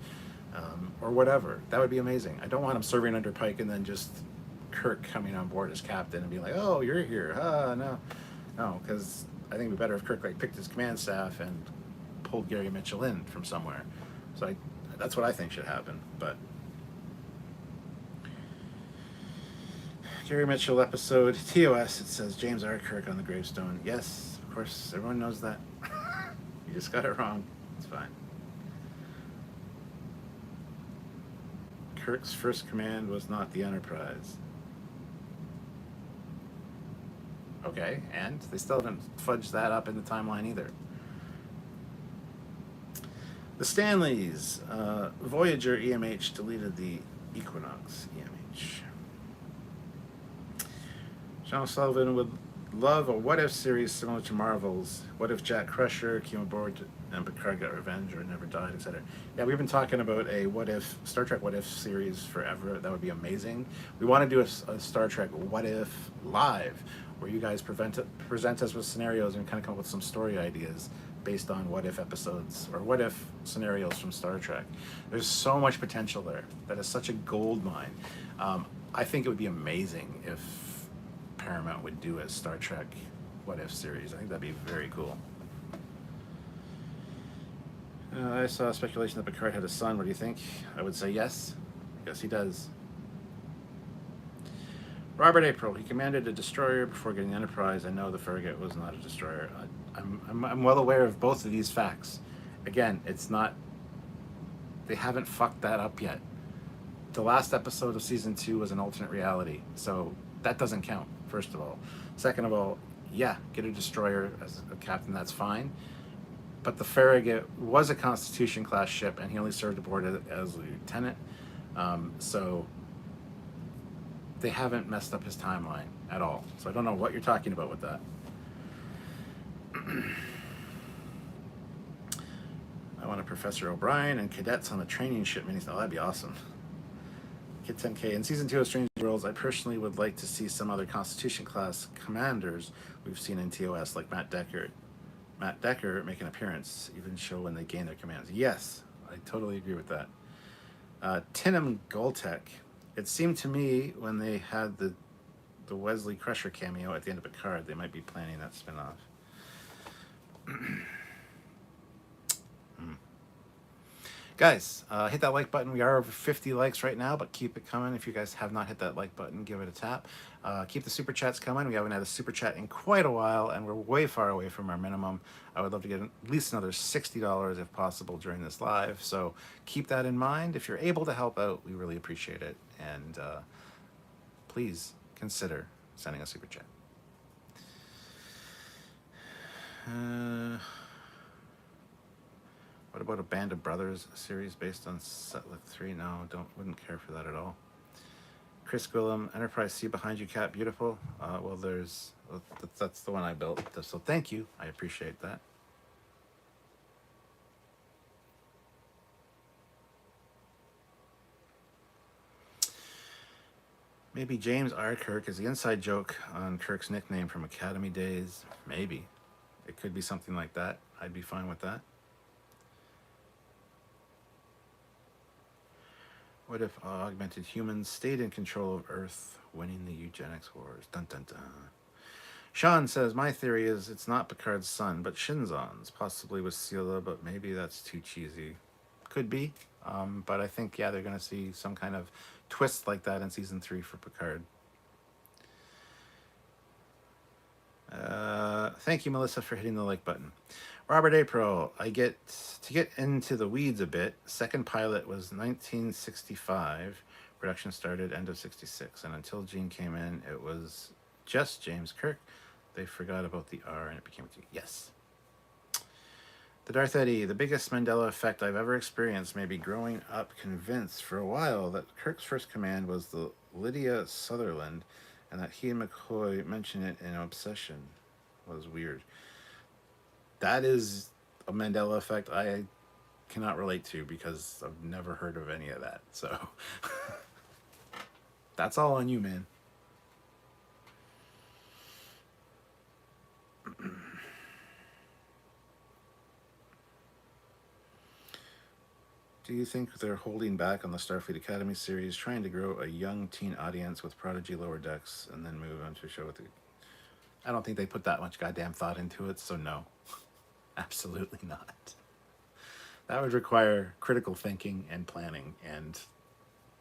Or whatever. That would be amazing. I don't want him serving under Pike and then just Kirk coming on board as captain and being like, oh, you're here. No. No, because I think it'd be better if Kirk, like, picked his command staff and pulled Gary Mitchell in from somewhere. So that's what I think should happen. But Gary Mitchell episode TOS, it says James R. Kirk on the gravestone. Yes, of course, everyone knows that. You just got it wrong. It's fine. Kirk's first command was not the Enterprise. Okay, and they still haven't fudged that up in the timeline either. The Stanleys. Voyager EMH deleted the Equinox EMH. John Sullivan would love a what-if series similar to Marvel's. What if Jack Crusher came aboard and Picard got revenge or never died, etc. Yeah, we've been talking about a what-if, Star Trek what-if series forever. That would be amazing. We want to do a Star Trek what-if live, where you guys present us with scenarios and kind of come up with some story ideas based on what-if episodes or what-if scenarios from Star Trek. There's so much potential there. That is such a gold mine. I think it would be amazing if Paramount would do a Star Trek what-if series. I think that'd be very cool. I saw speculation that Picard had a son. What do you think? I would say yes. Yes, he does. Robert April. He commanded a destroyer before getting the Enterprise. I know the Farragut was not a destroyer. I'm well aware of both of these facts. Again, it's not... They haven't fucked that up yet. The last episode of Season 2 was an alternate reality. So that doesn't count, first of all. Second of all, yeah, get a destroyer as a captain, that's fine. But the Farragut was a Constitution-class ship, and he only served aboard as a lieutenant. So they haven't messed up his timeline at all. So I don't know what you're talking about with that. I want a Professor O'Brien and cadets on a training ship mini. Oh, that'd be awesome. Kid 10K. In Season 2 of Strange Worlds, I personally would like to see some other Constitution-class commanders we've seen in TOS, like Matt Decker. Matt Decker make an appearance, even show when they gain their commands. Yes, I totally agree with that. Tinham Goltek. It seemed to me when they had the Wesley Crusher cameo at the end of Picard, they might be planning that spin-off. Guys, hit that like button. We are over 50 likes right now, but keep it coming. If you guys have not hit that like button, give it a tap. Keep the super chats coming. We haven't had a super chat in quite a while, and we're way far away from our minimum. I would love to get at least another $60 if possible during this live. So keep that in mind. If you're able to help out, we really appreciate it. And please consider sending a super chat. What about a Band of Brothers series based on Setlick 3? No, wouldn't care for that at all. Chris Gwillem, Enterprise C behind you, Cat, beautiful. Well, that's the one I built. So thank you. I appreciate that. Maybe James R. Kirk is the inside joke on Kirk's nickname from Academy days. Maybe. It could be something like that. I'd be fine with that. What if augmented humans stayed in control of Earth, winning the eugenics wars? Dun dun dun. Sean says, my theory is it's not Picard's son, but Shinzon's, possibly with Sela, but maybe that's too cheesy. Could be, but I think, yeah, they're going to see some kind of twist like that in Season 3 for Picard. Thank you, Melissa, for hitting the like button. Robert April, to get into the weeds a bit, second pilot was 1965. Production started end of 66. And until Gene came in, it was just James Kirk. They forgot about the R and it became a G. Yes. The Darth Eddie, the biggest Mandela effect I've ever experienced may be growing up convinced for a while that Kirk's first command was the Lydia Sutherland and that he and McCoy mentioned it in Obsession was weird. That is a Mandela effect I cannot relate to because I've never heard of any of that. So that's all on you, man. Do you think they're holding back on the Starfleet Academy series, trying to grow a young teen audience with Prodigy Lower Decks, and then move on to a show with the... I don't think they put that much goddamn thought into it, so no. Absolutely not. That would require critical thinking and planning, and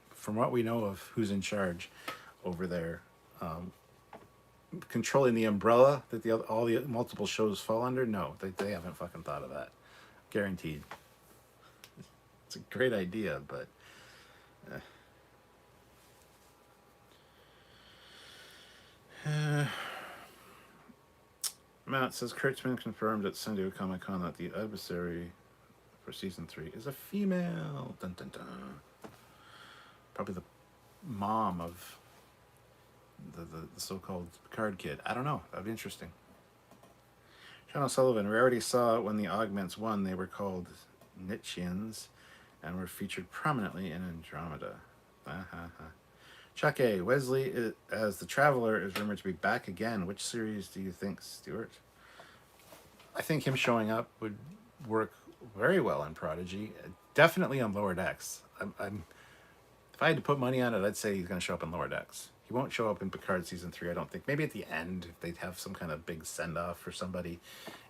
from what we know of who's in charge over there, controlling the umbrella that all the multiple shows fall under, no, they haven't fucking thought of that. Guaranteed. It's a great idea, but Matt says Kurtzman confirmed at San Diego Comic-Con that the adversary for season 3 is a female. Dun, dun, dun. Probably the mom of the so-called Picard kid. I don't know. That'd be interesting. Sean O'Sullivan, we already saw when the Augments won, they were called Nietzscheans and were featured prominently in Andromeda. Chuck A. Wesley as the Traveler is rumored to be back again. Which series do you think, Stuart? I think him showing up would work very well in Prodigy. Definitely on Lower Decks. If I had to put money on it, I'd say he's going to show up in Lower Decks. He won't show up in Picard season 3, I don't think. Maybe at the end, if they'd have some kind of big send-off for somebody,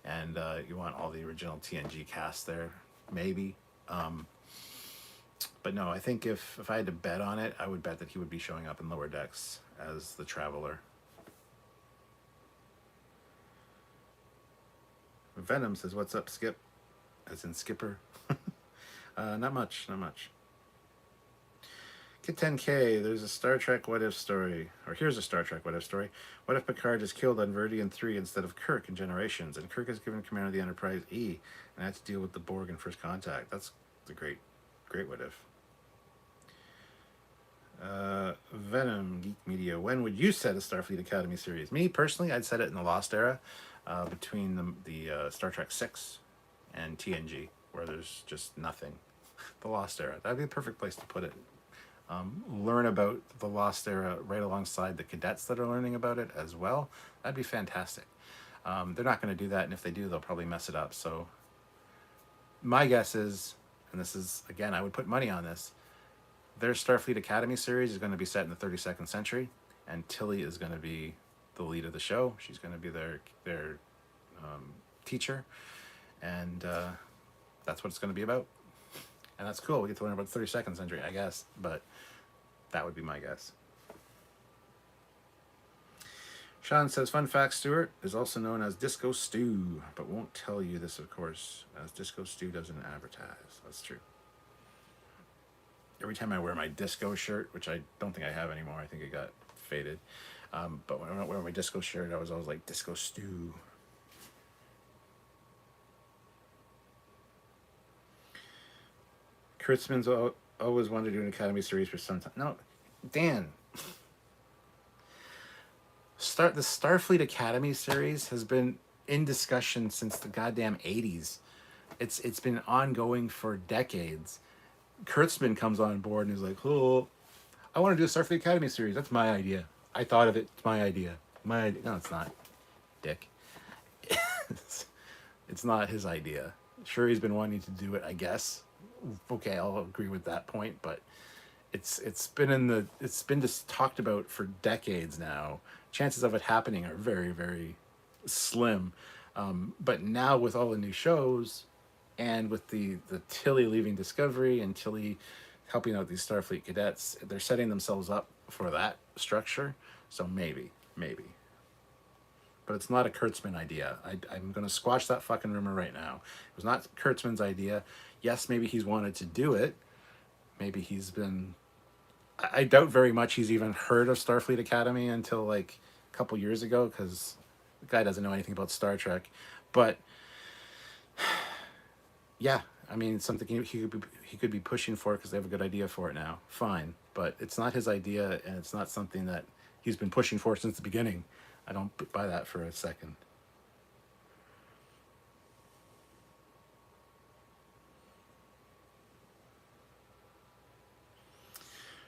and you want all the original TNG cast there, maybe. But no, I think if I had to bet on it, I would bet that he would be showing up in Lower Decks as the Traveler. Venom says, "What's up, Skip?" As in Skipper. Not much, not much. Kid 10K, there's a Star Trek what-if story. Or here's a Star Trek what-if story. What if Picard is killed on Veridian 3 instead of Kirk in Generations, and Kirk is given command of the Enterprise E and had to deal with the Borg in First Contact? That's a great what-if. Venom, Geek Media. When would you set a Starfleet Academy series? Me, personally, I'd set it in the Lost Era, between the Star Trek 6 and TNG, where there's just nothing. The Lost Era. That'd be the perfect place to put it. Learn about the Lost Era right alongside the cadets that are learning about it as well. That'd be fantastic. They're not going to do that, and if they do, they'll probably mess it up. So my guess is, and this is, again, I would put money on this, their Starfleet Academy series is going to be set in the 32nd century, and Tilly is going to be the lead of the show. She's going to be their teacher, and that's what it's going to be about. And that's cool. We get to learn about the 32nd century, I guess, but that would be my guess. Sean says, fun fact, Stuart is also known as Disco Stew, but won't tell you this, of course, as Disco Stew doesn't advertise. That's true. Every time I wear my disco shirt, which I don't think I have anymore, I think it got faded. But when I wear my disco shirt, I was always like, Disco Stew. Kurtzman's always wanted to do an Academy series for some time. No, Dan. The Starfleet Academy series has been in discussion since the goddamn 80s. It's been ongoing for decades. Kurtzman comes on board and is like, oh, I want to do a Starfleet Academy series. That's my idea. I thought of it. It's my idea. My idea. No, it's not, Dick. It's not his idea. Sure, he's been wanting to do it, I guess. Okay, I'll agree with that point, but it's been just talked about for decades now. Chances of it happening are very, very slim. But now with all the new shows, and with the Tilly leaving Discovery and Tilly helping out these Starfleet cadets, they're setting themselves up for that structure. So maybe. But it's not a Kurtzman idea. I'm going to squash that fucking rumor right now. It was not Kurtzman's idea. Yes, maybe he's wanted to do it. Maybe he's been... I doubt very much he's even heard of Starfleet Academy until like a couple years ago, because the guy doesn't know anything about Star Trek. But Yeah, I mean, it's something he could be pushing for because they have a good idea for it now. Fine, but it's not his idea, and it's not something that he's been pushing for since the beginning. I don't buy that for a second.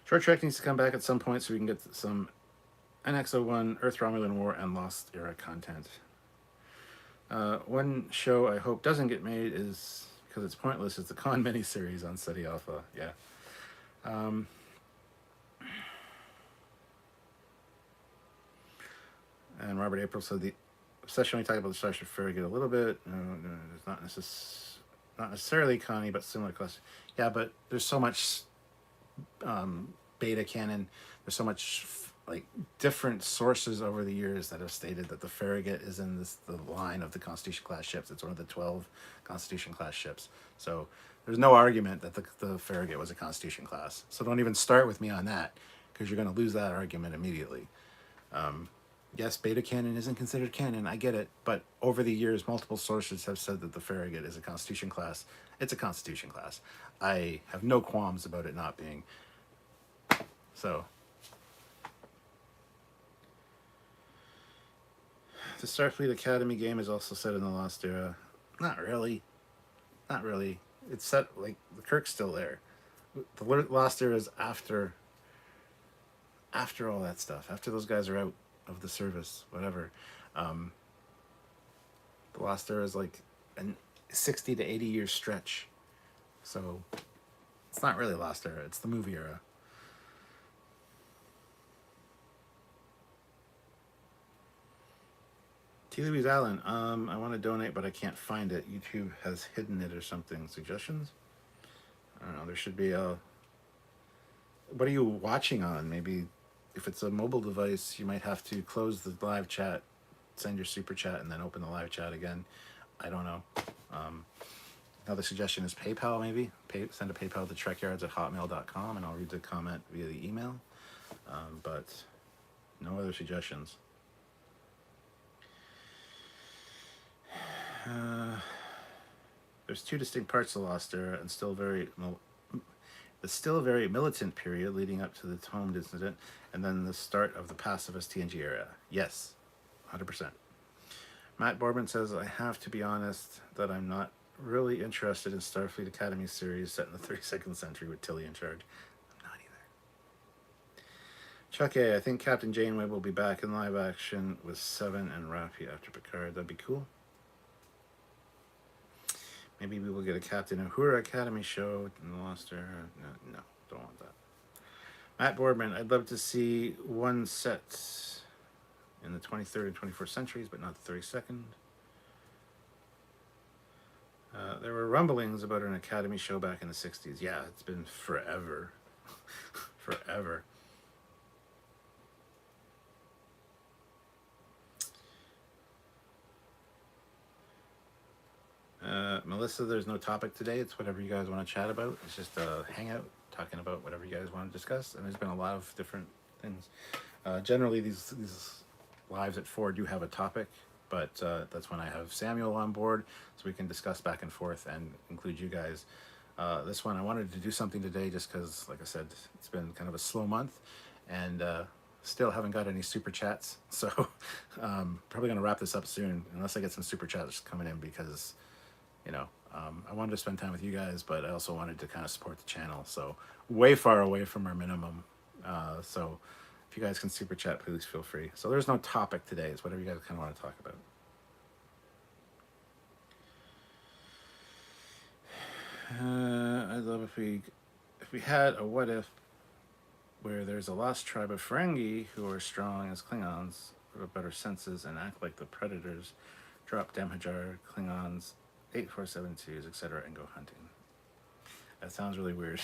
Short Trek needs to come back at some point so we can get some NX-01, Earth Romulan War, and Lost Era content. One show I hope doesn't get made is because it's pointless. It's the Con miniseries on SETI Alpha. Yeah. Um, and Robert April said the obsession we talk about the Starship Farragut a little bit. It's not necessarily Connie, but similar class. Yeah, but there's so much beta canon. There's so much like different sources over the years that have stated that the Farragut is in the line of the Constitution class ships. It's one of the 12 Constitution class ships. So there's no argument that the Farragut was a Constitution class. So don't even start with me on that because you're going to lose that argument immediately. Yes, beta canon isn't considered canon. I get it, but over the years, multiple sources have said that the Farragut is a Constitution class. It's a Constitution class. I have no qualms about it not being. So, the Starfleet Academy game is also set in the Lost Era. Not really. Not really. It's set, like, the Kirk's still there. The Lost Era is after all that stuff. After those guys are out of the service, whatever. The Lost Era is like a 60 to 80 year stretch. So, it's not really Lost Era. It's the movie era. T. Louise Allen, I want to donate, but I can't find it. YouTube has hidden it or something. Suggestions? I don't know. There should be a. What are you watching on? Maybe if it's a mobile device, you might have to close the live chat, send your super chat, and then open the live chat again. I don't know. Another suggestion is PayPal, maybe. Send a PayPal to trekyards@hotmail.com, and I'll read the comment via the email. But no other suggestions. There's two distinct parts of Lost Era, and the still very militant period leading up to the Tomed incident, and then the start of the pacifist TNG era. Yes, 100%. Matt Borbin says, I have to be honest that I'm not really interested in Starfleet Academy series set in the 32nd century with Tilly in charge. I'm not either. Chuck A, I think Captain Janeway will be back in live action with Seven and Raffi after Picard. That'd be cool. Maybe we will get a Captain Uhura Academy show in the Lost Era. No, don't want that. Matt Boardman, I'd love to see one set in the 23rd and 24th centuries, but not the 32nd. There were rumblings about an Academy show back in the 60s. Yeah, it's been forever. Forever. Melissa, there's no topic today. It's whatever you guys want to chat about. It's just a hangout, talking about whatever you guys want to discuss. And there's been a lot of different things. Generally, these lives at 4 do have a topic, but that's when I have Samuel on board, so we can discuss back and forth and include you guys. This one, I wanted to do something today just because, like I said, it's been kind of a slow month, and still haven't got any super chats. So probably going to wrap this up soon, unless I get some super chats coming in, because I wanted to spend time with you guys, but I also wanted to kind of support the channel. So way far away from our minimum. So if you guys can super chat, please feel free. So there's no topic today. It's whatever you guys kind of want to talk about. I'd love if we had a what if where there's a lost tribe of Ferengi who are strong as Klingons, who have better senses and act like the Predators, drop Damhajar, Klingons, 8472s, etc., and go hunting. That sounds really weird.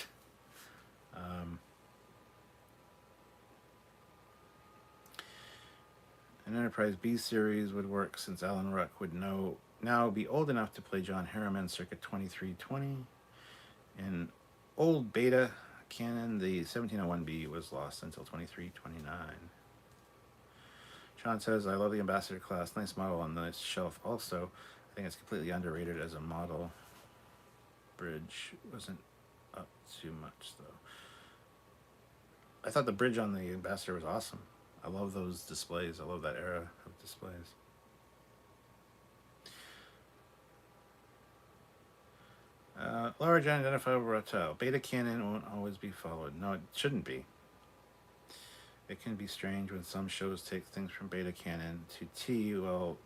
An Enterprise B series would work since Alan Ruck would now be old enough to play John Harriman circa 2320. In old beta canon, the 1701B was lost until 2329. Sean says, I love the Ambassador class. Nice model on the shelf also. I think it's completely underrated as a model. bridge wasn't up too much, though. I thought the bridge on the Ambassador was awesome. I love those displays. I love that era of displays. Large unidentifiable reptile. Beta canon won't always be followed. No, it shouldn't be. It can be strange when some shows take things from beta canon to T, while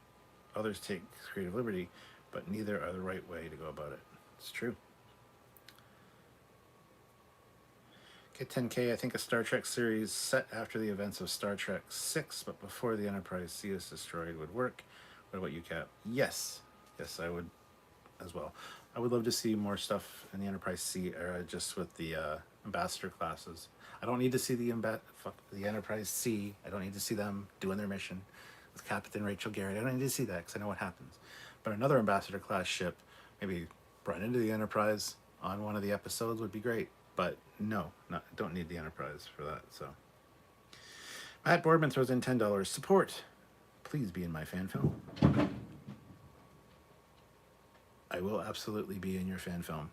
others take creative liberty, but neither are the right way to go about it. It's true. Kit 10K, I think a Star Trek series set after the events of Star Trek 6, but before the Enterprise C is destroyed would work. What about you, Cap? Yes. Yes, I would as well. I would love to see more stuff in the Enterprise C era, just with the Ambassador classes. I don't need to see the Enterprise C. I don't need to see them doing their mission with Captain Rachel Garrett. I don't need to see that because I know what happens. But another Ambassador class ship, maybe brought into the Enterprise on one of the episodes, would be great. But no, don't need the Enterprise for that. So Matt Boardman throws in $10. Support. Please be in my fan film. I will absolutely be in your fan film.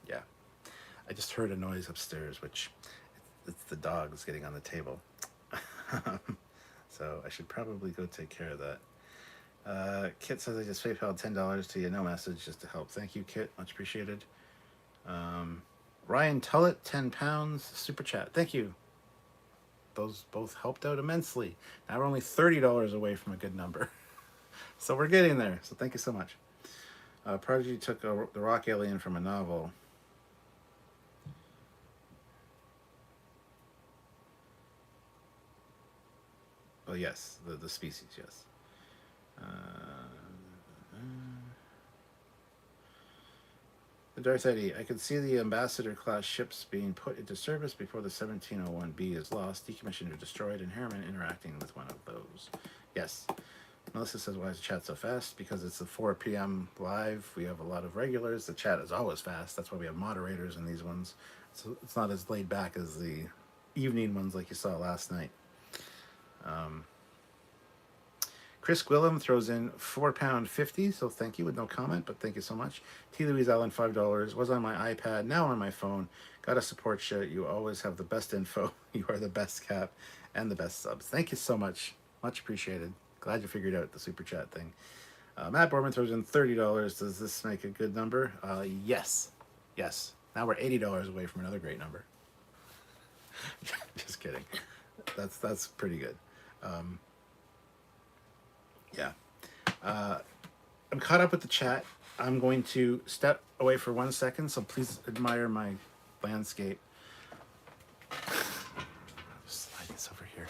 Yeah. I just heard a noise upstairs, which it's the dogs getting on the table. So I should probably go take care of that. Kit says I just PayPal $10 to you. No message, just to help. Thank you, Kit. Much appreciated. Ryan Tullett, £10. Super chat. Thank you. Those both helped out immensely. Now we're only $30 away from a good number. So we're getting there. So thank you so much. Prodigy took the rock alien from a novel. Oh, yes. The species, yes. The Darth Eddy, I could see the Ambassador class ships being put into service before the 1701B is lost, decommissioned, or destroyed, and Harriman interacting with one of those. Yes. Melissa says, why is the chat so fast? Because it's a 4 p.m. live. We have a lot of regulars. The chat is always fast. That's why we have moderators in these ones. So it's not as laid back as the evening ones like you saw last night. Chris Gwillem throws in £4.50, so thank you with no comment, but thank you so much. T. Louise Allen, $5. Was on my iPad, now on my phone. Got to support you. You always have the best info. You are the best, Cap, and the best subs. Thank you so much. Much appreciated. Glad you figured out the super chat thing. Matt Borman throws in $30. Does this make a good number? Yes. Yes. Now we're $80 away from another great number. Just kidding. That's pretty good. Yeah. I'm caught up with the chat. I'm going to step away for 1 second, so please admire my landscape. Slide this over here.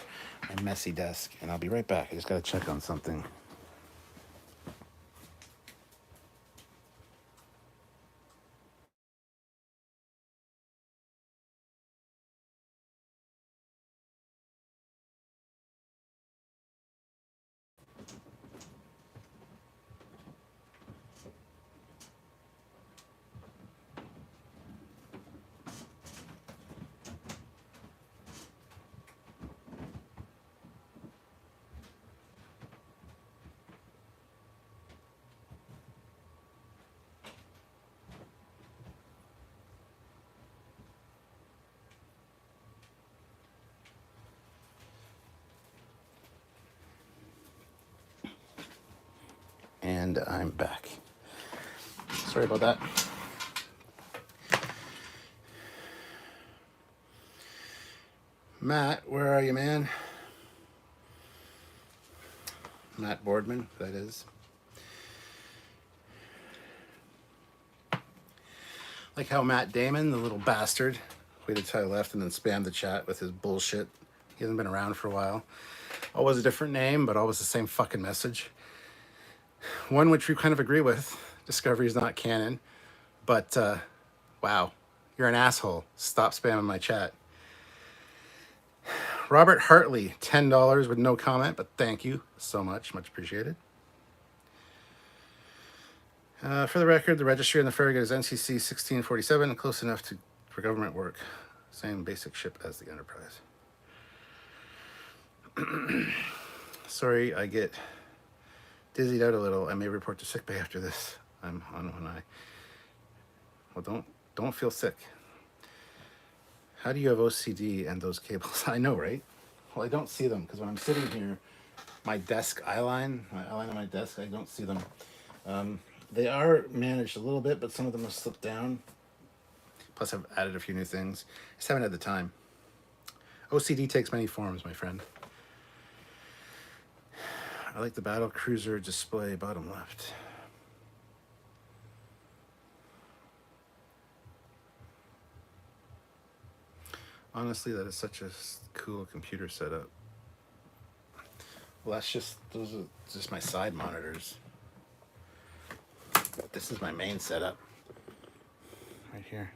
My messy desk, and I'll be right back. I just got to check on something. And I'm back. Sorry about that. Matt, where are you, man? Matt Boardman, that is. Like how Matt Damon, the little bastard, waited till I left and then spammed the chat with his bullshit. He hasn't been around for a while. Always a different name, but always the same fucking message. One which we kind of agree with. Discovery is not canon. But, wow. You're an asshole. Stop spamming my chat. Robert Hartley, $10 with no comment, but thank you so much. Much appreciated. For the record, the registry on the Farragut is NCC 1647, close enough for government work. Same basic ship as the Enterprise. Sorry, I get Dizzied out a little. I may report to sickbay after this. I'm on one eye. Well, don't feel sick. How do you have OCD and those cables? I know, right? Well, I don't see them because when I'm sitting here, my eyeline on my desk, I don't see them. They are managed a little bit, but some of them have slipped down. Plus, I've added a few new things. Just haven't had the time. OCD takes many forms, my friend. I like the battle cruiser display, bottom left. Honestly, that is such a cool computer setup. Well, those are just my side monitors. This is my main setup. Right here.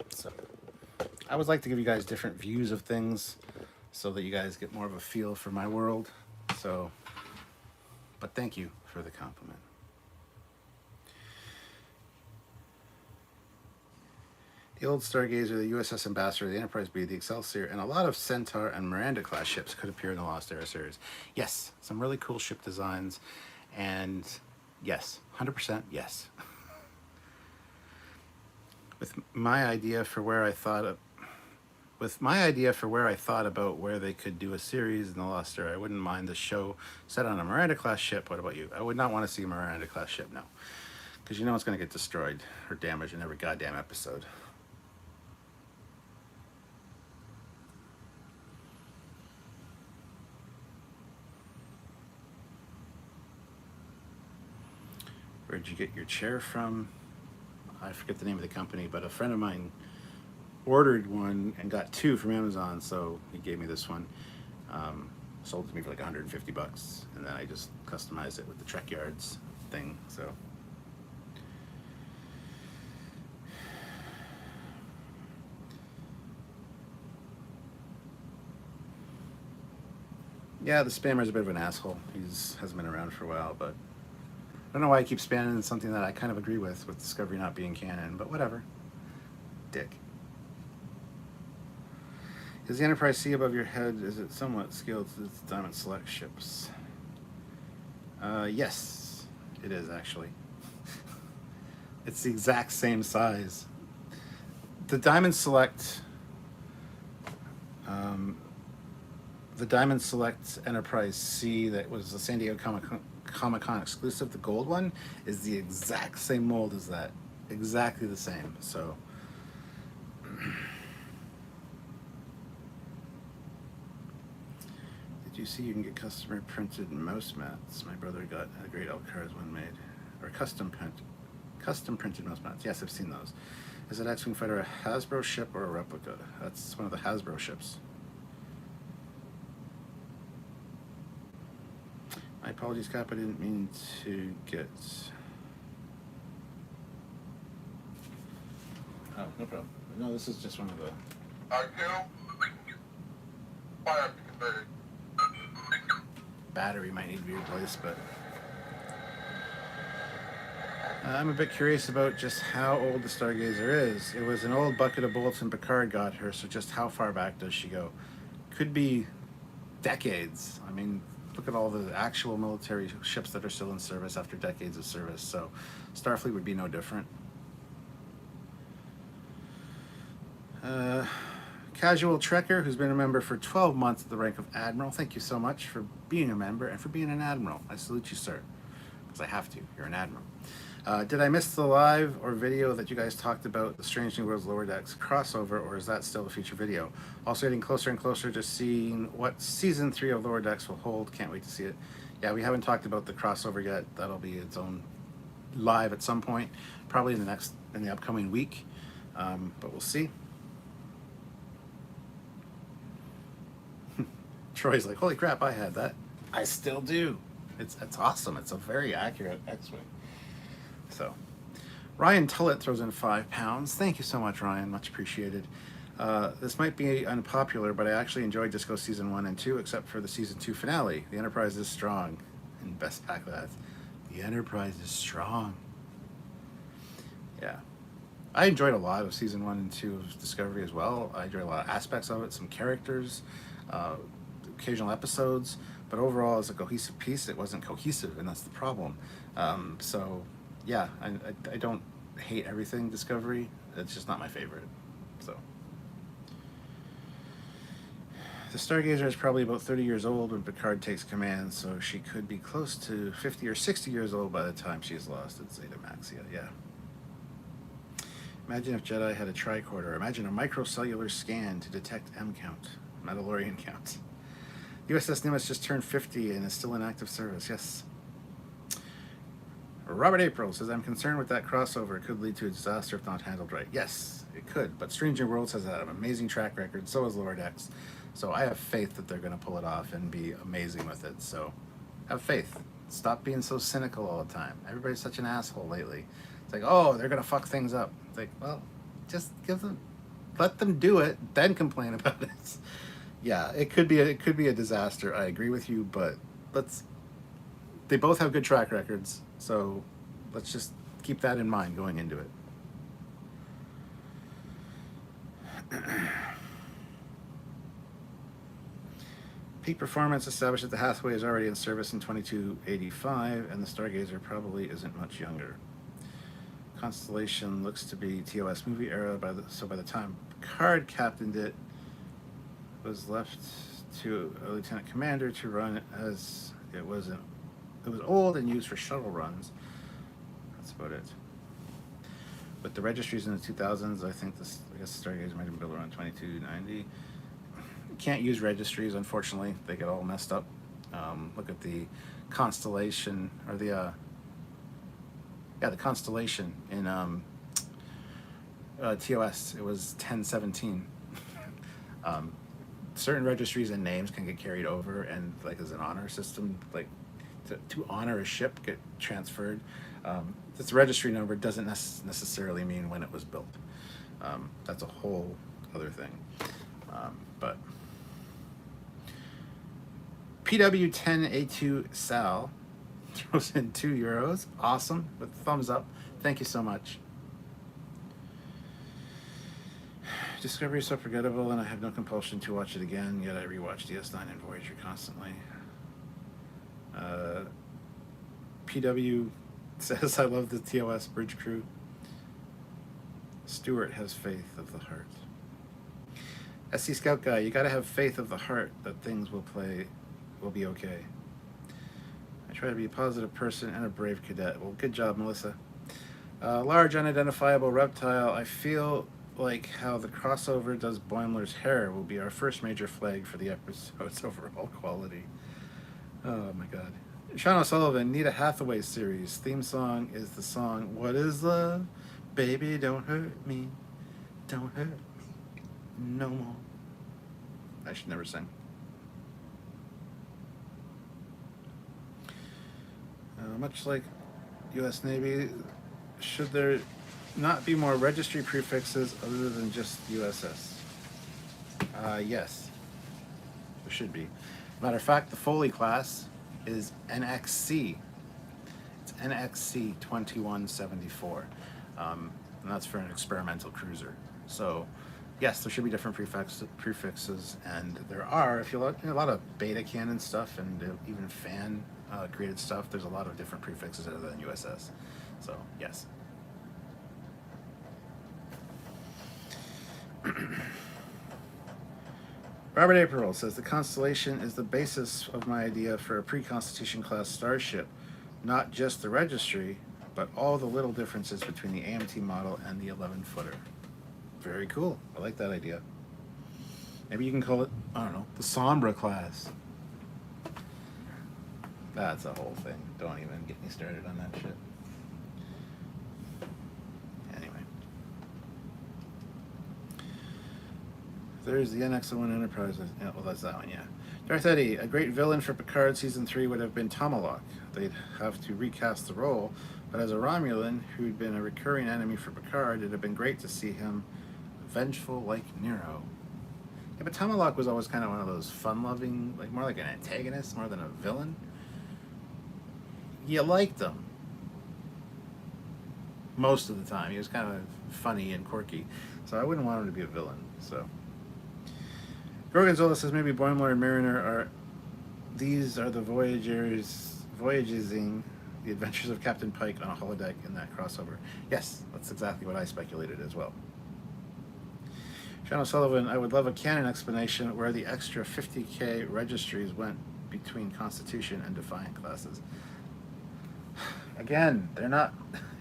So, I always like to give you guys different views of things so that you guys get more of a feel for my world. So, but thank you for the compliment. The old Stargazer, the USS Ambassador, the Enterprise B, the Excelsior, and a lot of Centaur and Miranda class ships could appear in the Lost Era series. Yes, some really cool ship designs, and yes, 100% yes. With my idea for where I thought about where they could do a series in the Lost Era, I wouldn't mind the show set on a Miranda class ship. What about you? I would not want to see a Miranda class ship, no, because you know it's going to get destroyed or damaged in every goddamn episode. Where'd you get your chair from? I forget the name of the company, but a friend of mine ordered one and got two from Amazon, so he gave me this one. Sold it to me for like $150, and then I just customized it with the Trekyards thing. So yeah, the spammer's a bit of an asshole. Hasn't been around for a while, but I don't know why I keep spamming something that I kind of agree with Discovery not being canon, but whatever. Dick. Is the Enterprise C above your head? Is it somewhat scaled to its Diamond Select ships? Yes, it is actually. It's the exact same size. The Diamond Select Enterprise C that was the San Diego Comic-Con exclusive, the gold one, is the exact same mold as that. Exactly the same. So did you see you can get customer printed mouse mats? My brother got a great Elcar's one made. Or custom printed mouse mats. Yes, I've seen those. Is it X-Wing Fighter a Hasbro ship or a replica? That's one of the Hasbro ships. My apologies, Cap. I didn't mean to get... Oh, no problem. No, this is just one of the... Battery might need to be replaced, but... I'm a bit curious about just how old the Stargazer is. It was an old bucket of bullets and Picard got her, so just how far back does she go? Could be decades. I mean... Look at all the actual military ships that are still in service after decades of service, so Starfleet would be no different. Casual Trekker, who's been a member for 12 months at the rank of Admiral. Thank you so much for being a member and for being an Admiral. I salute you, sir, because I have to. You're an Admiral. Did I miss the live or video that you guys talked about the Strange New Worlds Lower Decks crossover, or is that still a future video? Also getting closer and closer to seeing what Season 3 of Lower Decks will hold. Can't wait to see it. Yeah, we haven't talked about the crossover yet. That'll be its own live at some point, probably in the upcoming week, but we'll see. Troy's like, holy crap, I had that. I still do. It's awesome. It's a very accurate X-Wing. So, Ryan Tullett throws in £5. Thank you so much, Ryan. Much appreciated. This might be unpopular, but I actually enjoyed Disco Season 1 and 2, except for the Season 2 finale. The Enterprise is strong. And best pack lads. The Enterprise is strong. Yeah. I enjoyed a lot of Season 1 and 2 of Discovery as well. I enjoyed a lot of aspects of it, some characters, occasional episodes, but overall as a cohesive piece, it wasn't cohesive, and that's the problem. So yeah, I don't hate everything Discovery. It's just not my favorite. So the Stargazer is probably about 30 years old when Picard takes command, so she could be close to 50 or 60 years old by the time she's lost at Zeta Maxia. Yeah. Imagine if Jedi had a tricorder. Imagine a microcellular scan to detect M count, Mandalorian count. USS Nimitz just turned 50 and is still in active service. Yes. Robert April says, I'm concerned with that crossover. It could lead to a disaster if not handled right. Yes, it could, but Strange New Worlds has had an amazing track record. So has Lower Decks. So I have faith that they're going to pull it off and be amazing with it. So have faith. Stop being so cynical all the time. Everybody's such an asshole lately. It's like, oh, they're going to fuck things up. It's like, well, just let them do it, then complain about it. Yeah, it could be a disaster. I agree with you, but they both have good track records, so let's just keep that in mind going into it. Peak performance established that the Hathaway is already in service in 2285, and the Stargazer probably isn't much younger. Constellation looks to be TOS movie era, by the time Picard captained it, was left to a lieutenant commander to run, as it was old and used for shuttle runs. That's about it. With the registries in the 2000s, I guess Stargazer might have been built around 2290. You can't use registries, unfortunately. They get all messed up. Look at the Constellation, or the Constellation in TOS. It was 1017. Certain registries and names can get carried over, and like as an honor system, like to honor a ship, get transferred. This registry number doesn't necessarily mean when it was built. That's a whole other thing. But PW10A2 Sal throws in €2. Awesome, with thumbs up. Thank you so much. Discovery is so forgettable, and I have no compulsion to watch it again, yet I rewatch DS9 and Voyager constantly. PW says, I love the TOS bridge crew. Stewart has faith of the heart. SC Scout Guy, you gotta have faith of the heart that things will be okay. I try to be a positive person and a brave cadet. Well, good job, Melissa. Large unidentifiable reptile, I feel like how the crossover does Boimler's hair will be our first major flag for the episode's overall quality. Oh my god. Sean O'Sullivan, Nita Hathaway series. Theme song is the song What is Love? Baby, don't hurt me. Don't hurt me no more. I should never sing. Much like U.S. Navy, should there not be more registry prefixes other than just USS? Yes, there should be. Matter of fact, the Foley class is NXC. It's NXC 2174, and that's for an experimental cruiser. So, yes, there should be different prefixes, and there are. If you look, a lot of beta canon stuff and even fan created stuff, there's a lot of different prefixes other than USS. So, yes. Robert April says, the Constellation is the basis of my idea for a pre-Constitution class starship. Not just the registry, but all the little differences between the AMT model and the 11-footer. Very cool. I like that idea. Maybe you can call it, I don't know, the Sombra class. That's a whole thing. Don't even get me started on that shit. There's the NX-01 Enterprise. Yeah, well, that's that one, yeah. Darth Eddie, a great villain for Picard Season 3 would have been Tomalak. They'd have to recast the role, but as a Romulan who'd been a recurring enemy for Picard, it'd have been great to see him vengeful like Nero. Yeah, but Tomalak was always kind of one of those fun-loving, like more like an antagonist more than a villain. You liked him. Most of the time. He was kind of funny and quirky. So I wouldn't want him to be a villain, so... Gorgonzola says maybe Boimler and Mariner are... These are the voyaging the adventures of Captain Pike on a holodeck in that crossover. Yes, that's exactly what I speculated as well. Sean O'Sullivan, I would love a canon explanation where the extra 50k registries went between Constitution and Defiant classes. Again, they're not...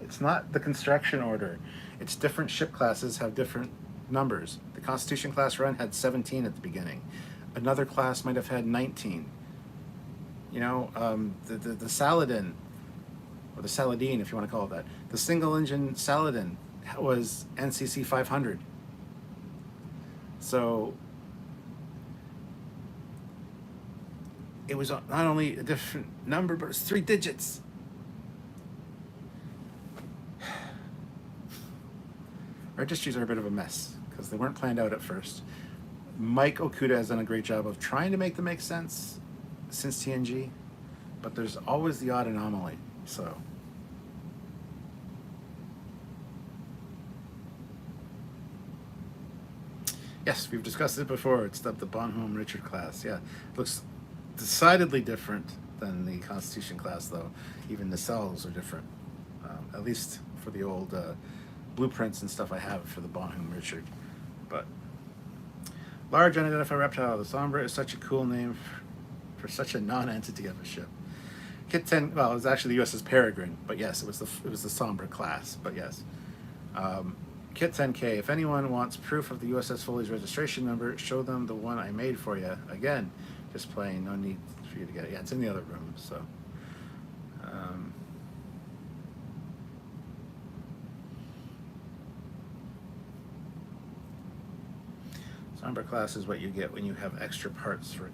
It's not the construction order. It's different ship classes have different numbers. The Constitution class run had 17 at the beginning. Another class might have had 19. You know, the Saladin, or the Saladin, if you want to call it that. The single-engine Saladin was NCC 500. So it was not only a different number, but it's 3 digits. Registries are a bit of a mess because they weren't planned out at first. Mike Okuda has done a great job of trying to make them make sense since TNG, but there's always the odd anomaly. So yes, we've discussed it before. It's the Bonhomme Richard class. Yeah, it looks decidedly different than the Constitution class, though. Even the cells are different, at least for the old blueprints and stuff I have for the Bonhomme Richard. But large unidentified reptile. The Sombra is such a cool name for such a non-entity of a ship. Kit 10. Well, it was actually the USS Peregrine, but yes, it was the Sombra class. But yes. Kit 10K, if anyone wants proof of the USS Foley's registration number, show them the one I made for you. Again, just plain, no need for you to get it. Yeah, it's in the other room, so. Sombra class is what you get when you have extra parts for...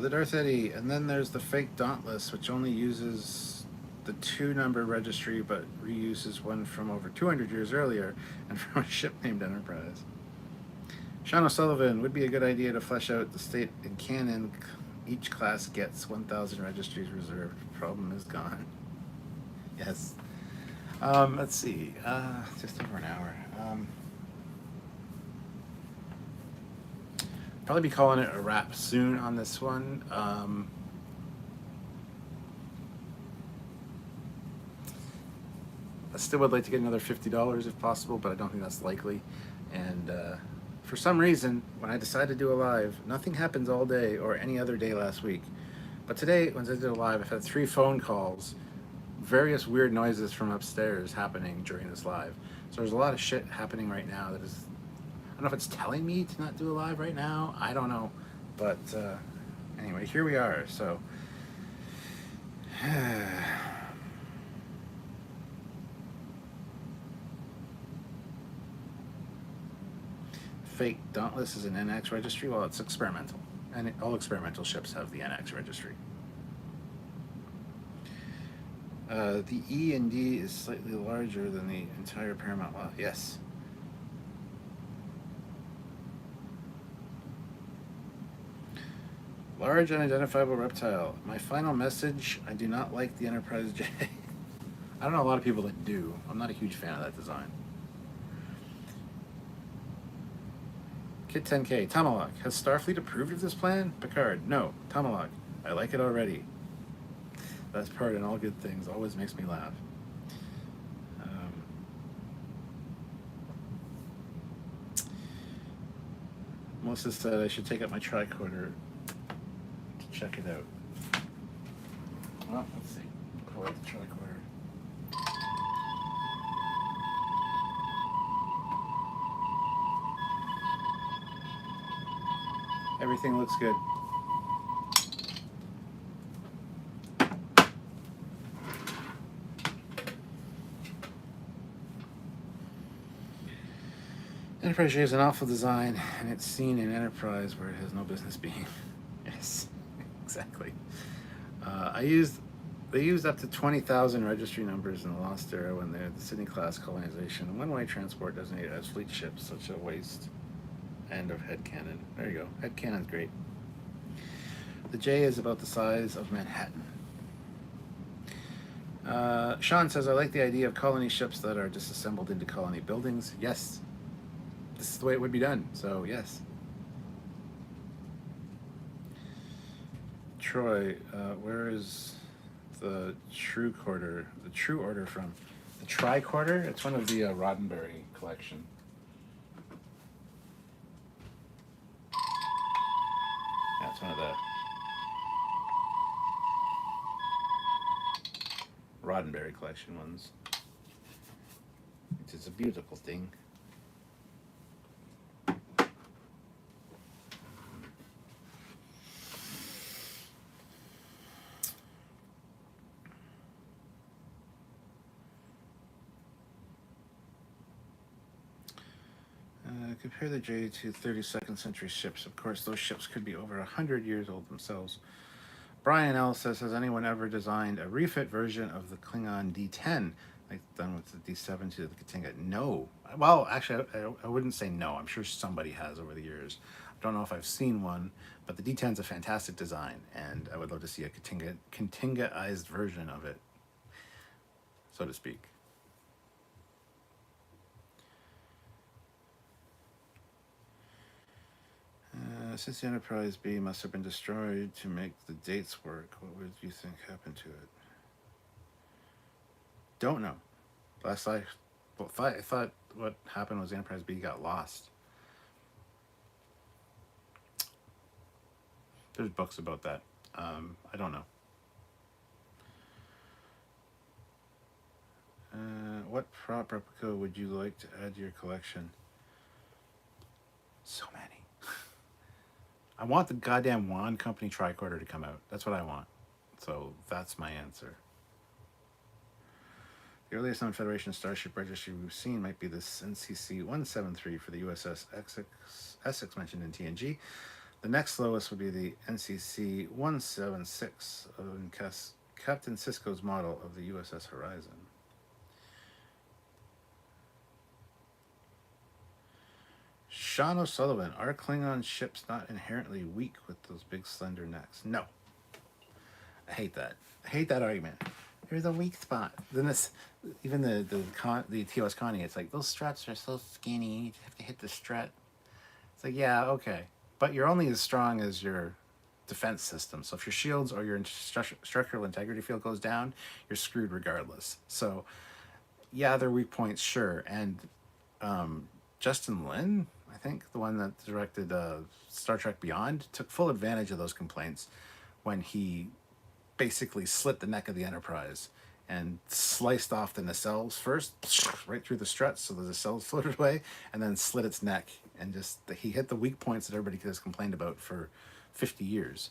the Darth Eddy, and then there's the fake Dauntless, which only uses the 2-number registry, but reuses one from over 200 years earlier, and from a ship named Enterprise. Sean O'Sullivan, would be a good idea to flesh out the state in canon. Each class gets 1,000 registries reserved. Problem is gone. Yes. Let's see. Just over an hour. Probably be calling it a wrap soon on this one. I still would like to get another $50 if possible, but I don't think that's likely. And for some reason, when I decided to do a live, nothing happens all day or any other day last week. But today, when I did a live, I've had 3 phone calls, various weird noises from upstairs happening during this live. So there's a lot of shit happening right now that is... I don't know if it's telling me to not do a live right now. I don't know. But anyway, here we are. So... Fake Dauntless is an NX registry. Well, it's experimental. And all experimental ships have the NX registry. The E and D is slightly larger than the entire Paramount lot. Yes. Large unidentifiable reptile. My final message, I do not like the Enterprise J. I don't know a lot of people that do. I'm not a huge fan of that design. Kit 10K. Tamalak. Has Starfleet approved of this plan? Picard. No. Tamalak. I like it already. That's part in all good things. Always makes me laugh. Melissa said I should take out my tricorder to check it out. Well, let's see. Pull out the tricorder. Everything looks good. Enterprise J is an awful design, and it's seen in Enterprise where it has no business being. Yes, exactly. They used up to 20,000 registry numbers in the Lost Era when they had the Sydney-class colonization. One-way transport designated as fleet ships, such a waste. End of headcanon. There you go. Headcanon's great. The J is about the size of Manhattan. Sean says, I like the idea of colony ships that are disassembled into colony buildings. Yes, this is the way it would be done. So, yes. Troy, where is the true order from? The tricorder? It's one of the Roddenberry collection. Yeah, it's one of the Roddenberry collection ones. It is a beautiful thing. Compare the J to 32nd century ships. Of course, those ships could be over 100 years old themselves. Brian L. says, has anyone ever designed a refit version of the Klingon D10, like done with the D7 to the Katinga? No. Well, actually, I wouldn't say no. I'm sure somebody has over the years. I don't know if I've seen one, but the D10 is a fantastic design, and I would love to see a Katinga-ized version of it, so to speak. Since the Enterprise B must have been destroyed to make the dates work, what would you think happened to it? Don't know. I thought what happened was the Enterprise B got lost. There's books about that. I don't know. What prop replica would you like to add to your collection? So many. I want the goddamn Wand Company tricorder to come out. That's what I want. So that's my answer. The earliest known Federation Starship registry we've seen might be this NCC-173 for the USS Essex mentioned in TNG. The next lowest would be the NCC-176 of Captain Sisko's model of the USS Horizon. Sean O'Sullivan, are Klingon ships not inherently weak with those big slender necks? No. I hate that. I hate that argument. There's a weak spot. Then even the TOS Connie, it's like, those struts are so skinny, you have to hit the strut. It's like, yeah, okay. But you're only as strong as your defense system. So if your shields or your structural integrity field goes down, you're screwed regardless. So, yeah, they're weak points, sure. And Justin Lin, I think, the one that directed Star Trek Beyond, took full advantage of those complaints when he basically slit the neck of the Enterprise and sliced off the nacelles first, right through the struts, so the nacelles floated away, and then slit its neck. And he hit the weak points that everybody has complained about for 50 years,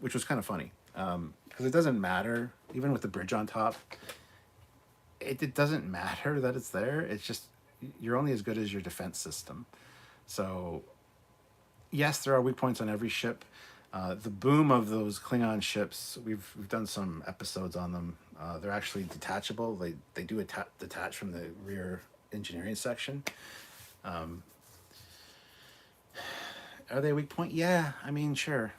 which was kind of funny. Because it doesn't matter, even with the bridge on top, it doesn't matter that it's there. It's just, you're only as good as your defense system. So, yes, there are weak points on every ship. The boom of those Klingon ships, we've done some episodes on them. They're actually detachable. They do detach from the rear engineering section. Are they a weak point? Yeah, I mean, sure.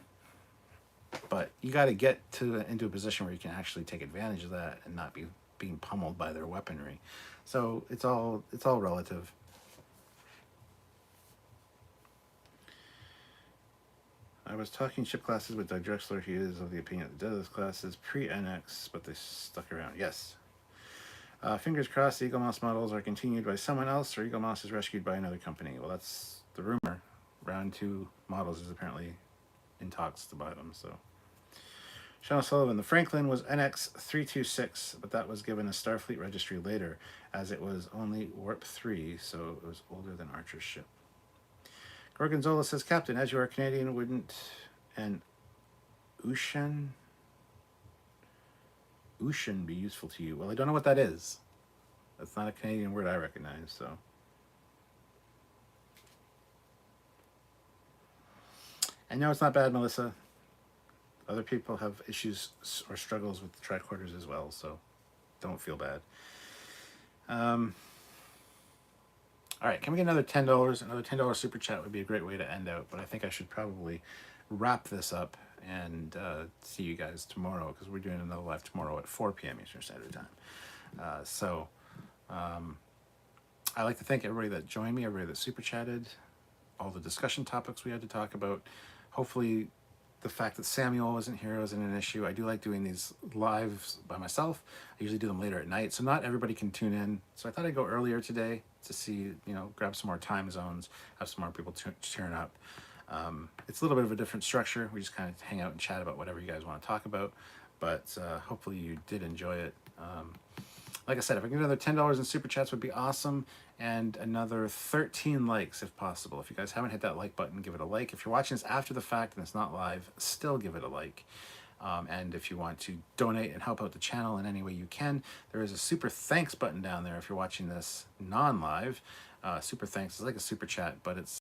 But you got to get into a position where you can actually take advantage of that and not be being pummeled by their weaponry. So it's all relative. I was talking ship classes with Doug Drexler. He is of the opinion that those classes pre-NX, but they stuck around. Yes. Fingers crossed the Eaglemoss models are continued by someone else, or Eaglemoss is rescued by another company. Well, that's the rumor. Round 2 models is apparently in talks to buy them, so. Sean Sullivan, the Franklin was NX-326, but that was given a Starfleet registry later, as it was only Warp 3, so it was older than Archer's ship. Gorgonzola says, Captain, as you are Canadian, wouldn't an Ocean be useful to you? Well, I don't know what that is. That's not a Canadian word I recognize, so. And no, it's not bad, Melissa. Other people have issues or struggles with the tricorders as well, so don't feel bad. All right, can we get another $10? Another $10 super chat would be a great way to end out, but I think I should probably wrap this up and see you guys tomorrow, because we're doing another live tomorrow at 4 p.m. Eastern Standard Time. I'd like to thank everybody that joined me, everybody that super chatted, all the discussion topics we had to talk about. Hopefully the fact that Samuel wasn't here wasn't an issue. I do like doing these lives by myself. I usually do them later at night, so not everybody can tune in. So I thought I'd go earlier today to see, grab some more time zones, have some more people turn up. It's a little bit of a different structure. We just kind of hang out and chat about whatever you guys want to talk about, but hopefully you did enjoy it. Like I said, if I can get another $10 in super chats would be awesome, and another 13 likes if possible. If you guys haven't hit that like button, give it a like. If you're watching this after the fact and it's not live, still give it a like. And if you want to donate and help out the channel in any way you can, there is a super thanks button down there if you're watching this non-live. Super thanks is like a super chat, but it's,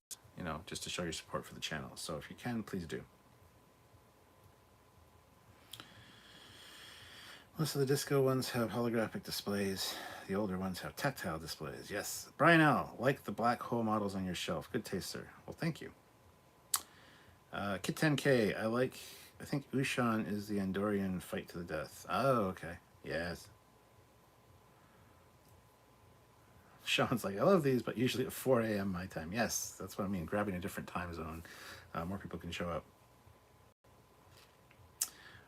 just to show your support for the channel. So if you can, please do. Most of the disco ones have holographic displays. The older ones have tactile displays. Yes. Brian L., like the black hole models on your shelf. Good taste, sir. Well, thank you. Kit 10K, I think Ushan is the Andorian fight to the death. Oh, okay. Yes. Sean's like, I love these, but usually at 4 a.m. my time. Yes, that's what I mean. Grabbing a different time zone. More people can show up.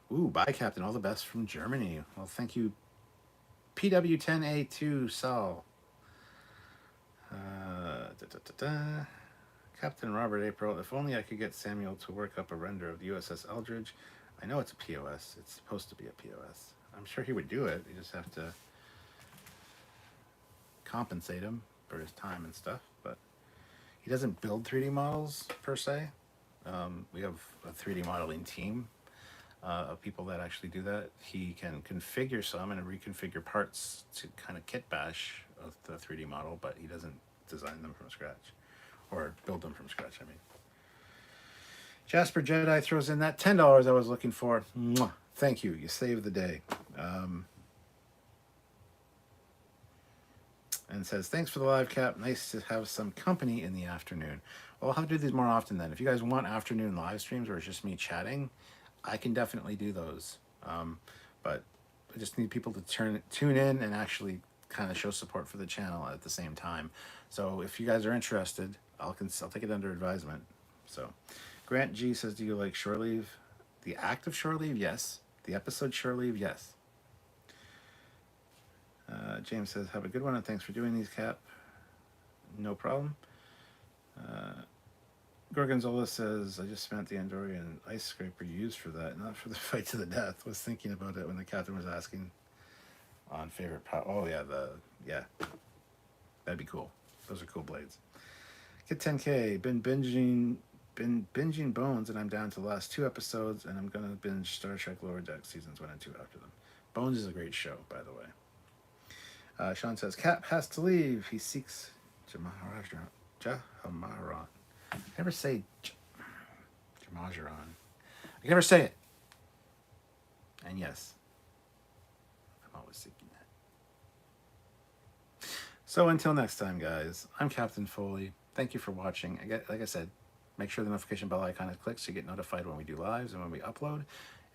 Ooh, bye, Captain. All the best from Germany. Well, thank you, PW10A2 Saul. Captain Robert April. If only I could get Samuel to work up a render of the USS Eldridge. I know it's a POS. It's supposed to be a POS. I'm sure he would do it. You just have to compensate him for his time and stuff. But he doesn't build 3D models, per se. We have a 3D modeling team of people that actually do that. He can configure some and reconfigure parts to kind of kit bash of the 3D model, but he doesn't design them from scratch or build them from scratch. I mean, Jasper Jedi throws in that $10 I was looking for. Mwah. Thank you. You saved the day. And says, thanks for the live, Cap. Nice to have some company in the afternoon. Well, I'll have to do these more often then. If you guys want afternoon live streams where it's just me chatting, I can definitely do those. But I just need people to tune in and actually kind of show support for the channel at the same time. So if you guys are interested, I'll take it under advisement. So Grant G says, do you like shore leave? The act of shore leave, yes. The episode shore leave, yes. James says, have a good one and thanks for doing these, Cap. No problem. Gorgonzola says, I just spent the Andorian ice scraper you used for that, not for the fight to the death. Was thinking about it when the captain was asking on favorite power. Oh yeah, that'd be cool. Those are cool blades. Kit 10K, been binging Bones, and I'm down to the last 2 episodes, and I'm gonna binge Star Trek Lower Deck seasons 1 and 2 after them. Bones is a great show, by the way. Sean says, Cap has to leave. He seeks Jamaharan. I never say Jamaharan. I can never say it. And yes, I'm always seeking that. So until next time, guys, I'm Captain Foley. Thank you for watching. Like I said, make sure the notification bell icon is clicked so you get notified when we do lives and when we upload.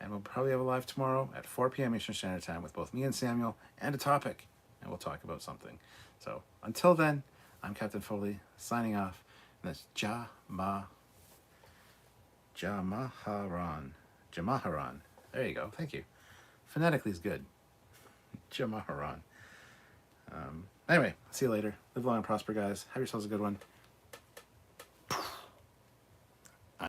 And we'll probably have a live tomorrow at 4 p.m. Eastern Standard Time with both me and Samuel and a topic. And we'll talk about something. So until then, I'm Captain Foley signing off. And that's Jamaharan. There you go. Thank you. Phonetically is good. Jamaharan. Anyway, see you later. Live long and prosper, guys. Have yourselves a good one.